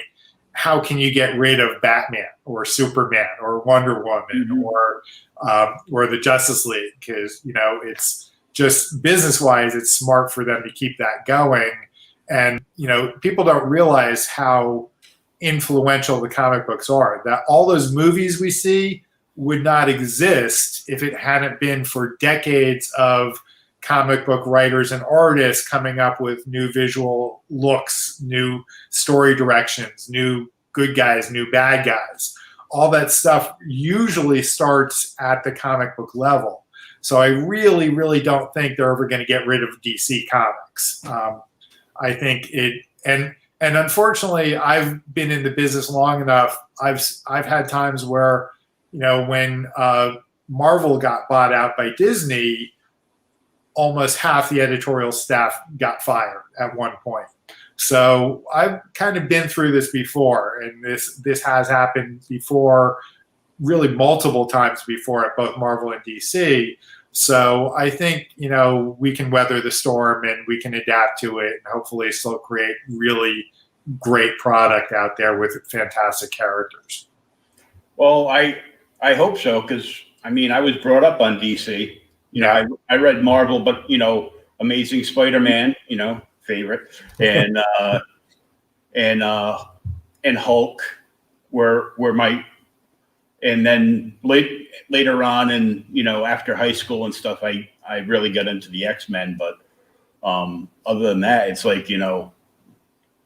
how can you get rid of Batman or Superman or Wonder Woman or the Justice League? Because, it's just business-wise, it's smart for them to keep that going. And, people don't realize how influential the comic books are. That all those movies we see would not exist if it hadn't been for decades of comic book writers and artists coming up with new visual looks, new story directions, new good guys, new bad guys. All that stuff usually starts at the comic book level. So I really, really don't think they're ever going to get rid of DC Comics. I think and unfortunately, I've been in the business long enough. I've had times where, when Marvel got bought out by Disney, almost half the editorial staff got fired at one point. So I've kind of been through this before, and this has happened before, really multiple times before at both Marvel and DC. So I think, we can weather the storm and we can adapt to it and hopefully still create really great product out there with fantastic characters. Well, I hope so, because I was brought up on DC. I read Marvel, but Amazing Spider-Man, favorite, and Hulk were my, and then later on, and after high school and stuff, I really got into the X-Men. But other than that, it's like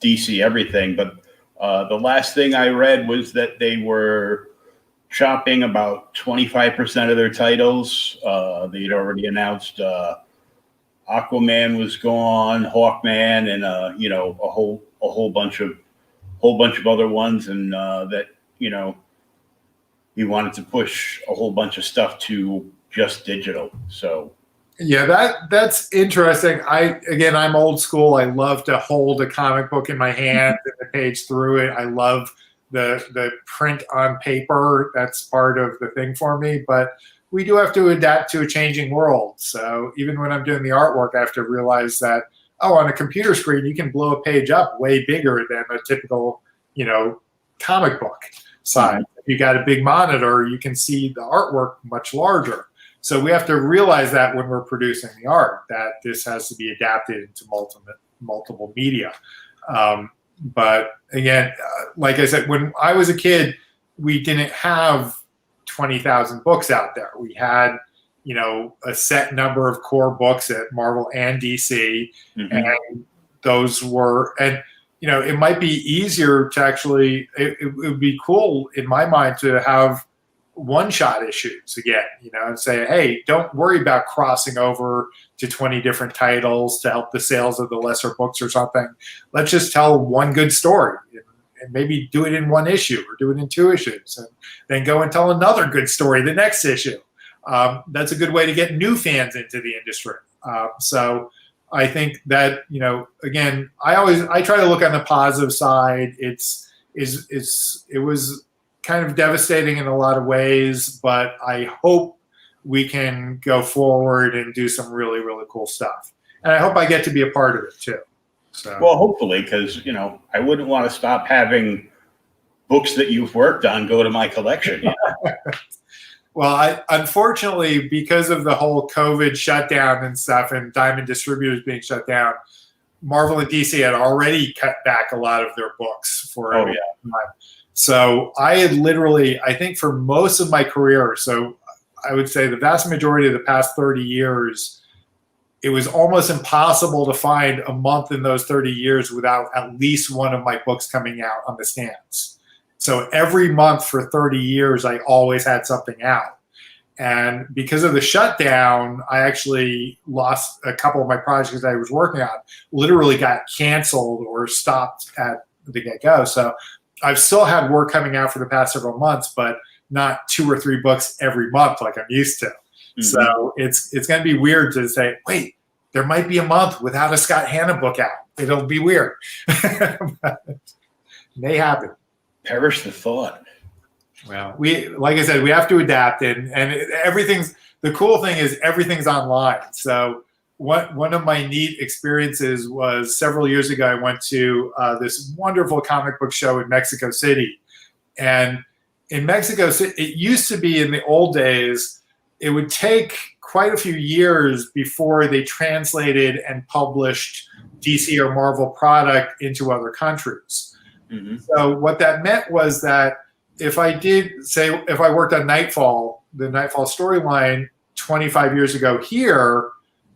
DC everything. But the last thing I read was that they were shopping about 25% of their titles. They'd already announced Aquaman was gone, Hawkman, and a whole bunch of other ones, and that he wanted to push a whole bunch of stuff to just digital. So yeah, that's interesting. I'm old school. I love to hold a comic book in my hand and the page through it. I love the print on paper. That's part of the thing for me. But we do have to adapt to a changing world. So even when I'm doing the artwork, I have to realize that, on a computer screen, you can blow a page up way bigger than a typical, comic book size. If you got a big monitor, you can see the artwork much larger. So we have to realize that when we're producing the art, that this has to be adapted into multiple media. But again, like I said, when I was a kid, we didn't have 20,000 books out there. We had, a set number of core books at Marvel and DC, and those were, and it might be easier to actually, it would be cool in my mind to have one-shot issues again, and say, hey, don't worry about crossing over to 20 different titles to help the sales of the lesser books or something. Let's just tell one good story and maybe do it in one issue or do it in 2 issues and then go and tell another good story the next issue. That's a good way to get new fans into the industry. So I think that, again, I try to look on the positive side. It was kind of devastating in a lot of ways, but I hope we can go forward and do some really, really cool stuff. And I hope I get to be a part of it too. So. Well, hopefully, because, I wouldn't want to stop having books that you've worked on go to my collection. Well, unfortunately, because of the whole COVID shutdown and stuff and Diamond Distributors being shut down, Marvel and DC had already cut back a lot of their books for a time. So I had literally, I think for most of my career, so I would say the vast majority of the past 30 years, it was almost impossible to find a month in those 30 years without at least one of my books coming out on the stands. So every month for 30 years, I always had something out. And because of the shutdown, I actually lost a couple of my projects I was working on, literally got canceled or stopped at the get-go. So I've still had work coming out for the past several months, but not 2 or 3 books every month like I'm used to. So it's going to be weird to say, wait, there might be a month without a Scott Hanna book out. It'll be weird. May happen. Perish the thought. Well, like I said, we have to adapt, and everything's, the cool thing is everything's online. So one of my neat experiences was several years ago, I went to this wonderful comic book show in Mexico City. And in Mexico City, it used to be in the old days, it would take quite a few years before they translated and published DC or Marvel product into other countries. So what that meant was that if I worked on Knightfall, the Knightfall storyline 25 years ago here,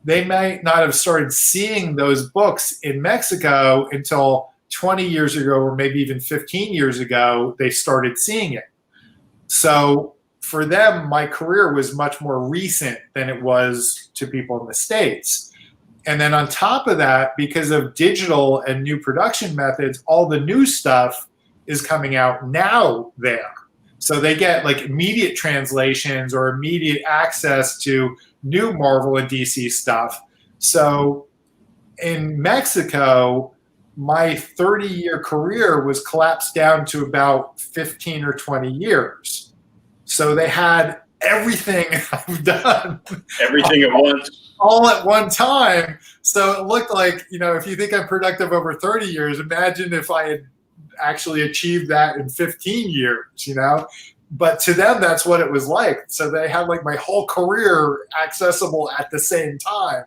they might not have started seeing those books in Mexico until 20 years ago, or maybe even 15 years ago, they started seeing it. So for them, my career was much more recent than it was to people in the States. And then on top of that, because of digital and new production methods, all the new stuff is coming out now there. So they get like immediate translations or immediate access to new Marvel and DC stuff. So in Mexico, my 30-year career was collapsed down to about 15 or 20 years. So they had everything I've done. Everything at once. All at one time. So it looked like, if you think I'm productive over 30 years, imagine if I had actually achieved that in 15 years, But to them, that's what it was like. So they had like my whole career accessible at the same time.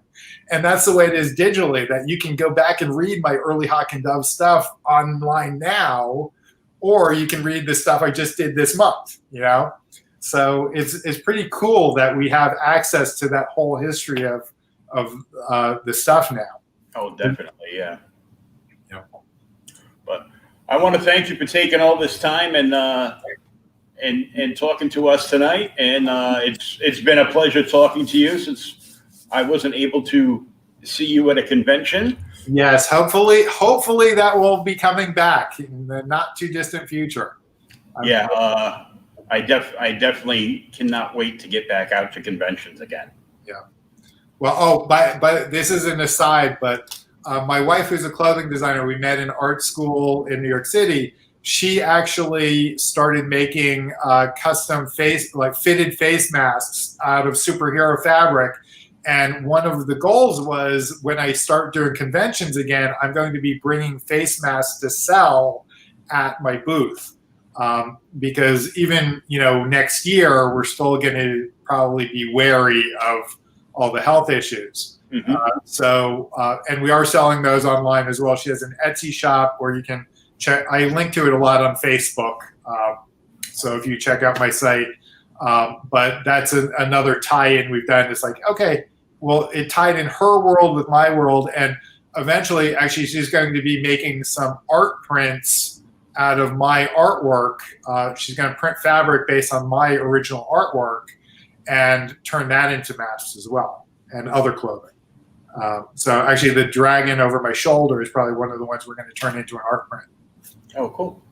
And that's the way it is digitally, that you can go back and read my early Hawk and Dove stuff online now, or you can read the stuff I just did this month, So it's pretty cool that we have access to that whole history of the stuff now. Oh, definitely, yeah. Yeah. But I want to thank you for taking all this time and talking to us tonight. And it's been a pleasure talking to you since I wasn't able to see you at a convention. Yes, hopefully that will be coming back in the not too distant future. Yeah, I definitely cannot wait to get back out to conventions again. Yeah. Well, but this is an aside, but my wife, who's a clothing designer, we met in art school in New York City. She actually started making custom fitted face masks out of superhero fabric. And one of the goals was, when I start doing conventions again, I'm going to be bringing face masks to sell at my booth. Because even, next year, we're still going to probably be wary of all the health issues. Mm-hmm. And we are selling those online as well. She has an Etsy shop where you can check. I link to it a lot on Facebook. So if you check out my site, but that's another tie-in we've done. It's like, okay, well, it tied in her world with my world. And eventually, actually, she's going to be making some art prints out of my artwork. She's going to print fabric based on my original artwork and turn that into masks as well, and other clothing. So actually, the dragon over my shoulder is probably one of the ones we're going to turn into an art print. Oh, cool.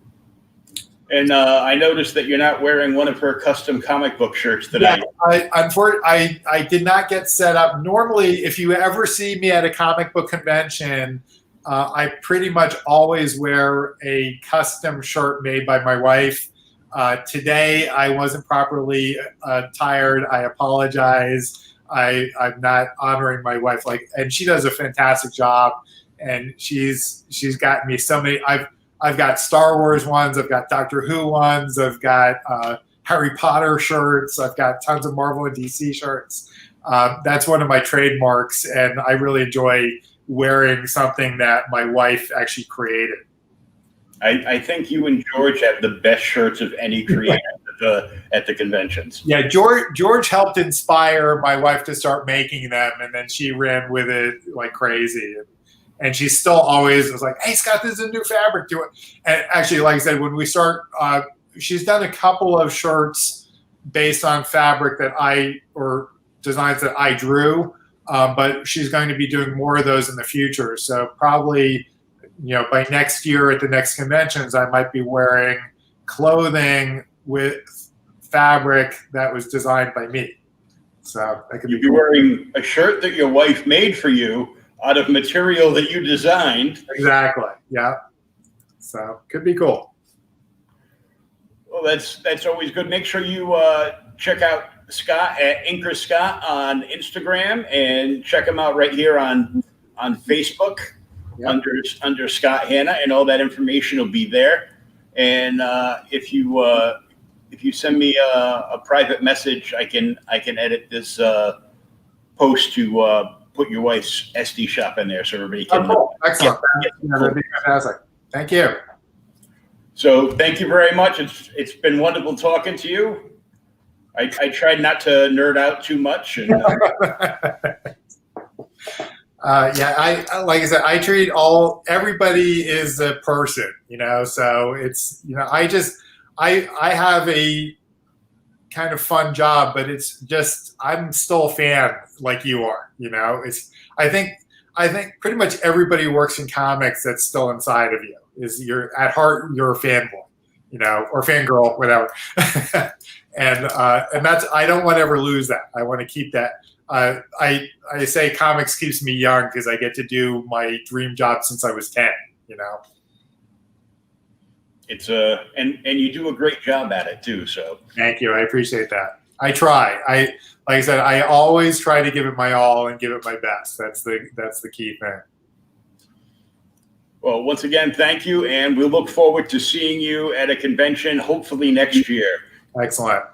And I noticed that you're not wearing one of her custom comic book shirts today. Yeah, I did not get set up. Normally, if you ever see me at a comic book convention, I pretty much always wear a custom shirt made by my wife. Today, I wasn't properly attired. I apologize. I'm not honoring my wife, and she does a fantastic job. And she's gotten me so many. I've got Star Wars ones. I've got Doctor Who ones. I've got Harry Potter shirts. I've got tons of Marvel and DC shirts. That's one of my trademarks, and I really enjoy wearing something that my wife actually created. I think you and George have the best shirts of any creator at the conventions. Yeah, George helped inspire my wife to start making them, and then she ran with it like crazy. And she still always was like, "Hey, Scott, this is a new fabric to it." And actually, like I said, when we start, she's done a couple of shirts based on fabric or designs that I drew, but she's going to be doing more of those in the future. So probably, by next year at the next conventions, I might be wearing clothing with fabric that was designed by me. So that could You'd be wearing a shirt that your wife made for you out of material that you designed. Exactly. Yeah. So could be cool. Well, that's always good. Make sure you check out Scott at Inker Scott on Instagram, and check him out right here on Facebook. Yep. under Scott Hanna, and all that information will be there. And if you send me a private message, I can edit this post to put your wife's SD shop in there so everybody can. Oh, cool. Excellent. That'd be fantastic. Thank you. So thank you very much. It's been wonderful talking to you. I tried not to nerd out too much. And, I like I said, I treat everybody is a person, so it's, I have a kind of fun job, but it's just, I'm still a fan like you are, I think pretty much everybody who works in comics that's still inside of you you're at heart, you're a fanboy, or fangirl, whatever. and that's, I don't want to ever lose that. I want to keep that. I say comics keeps me young because I get to do my dream job since I was 10, It's and you do a great job at it too. So thank you. I appreciate that. I try. Like I said, I always try to give it my all and give it my best. That's the key thing. Well, once again, thank you, and we look forward to seeing you at a convention, hopefully next year. Excellent.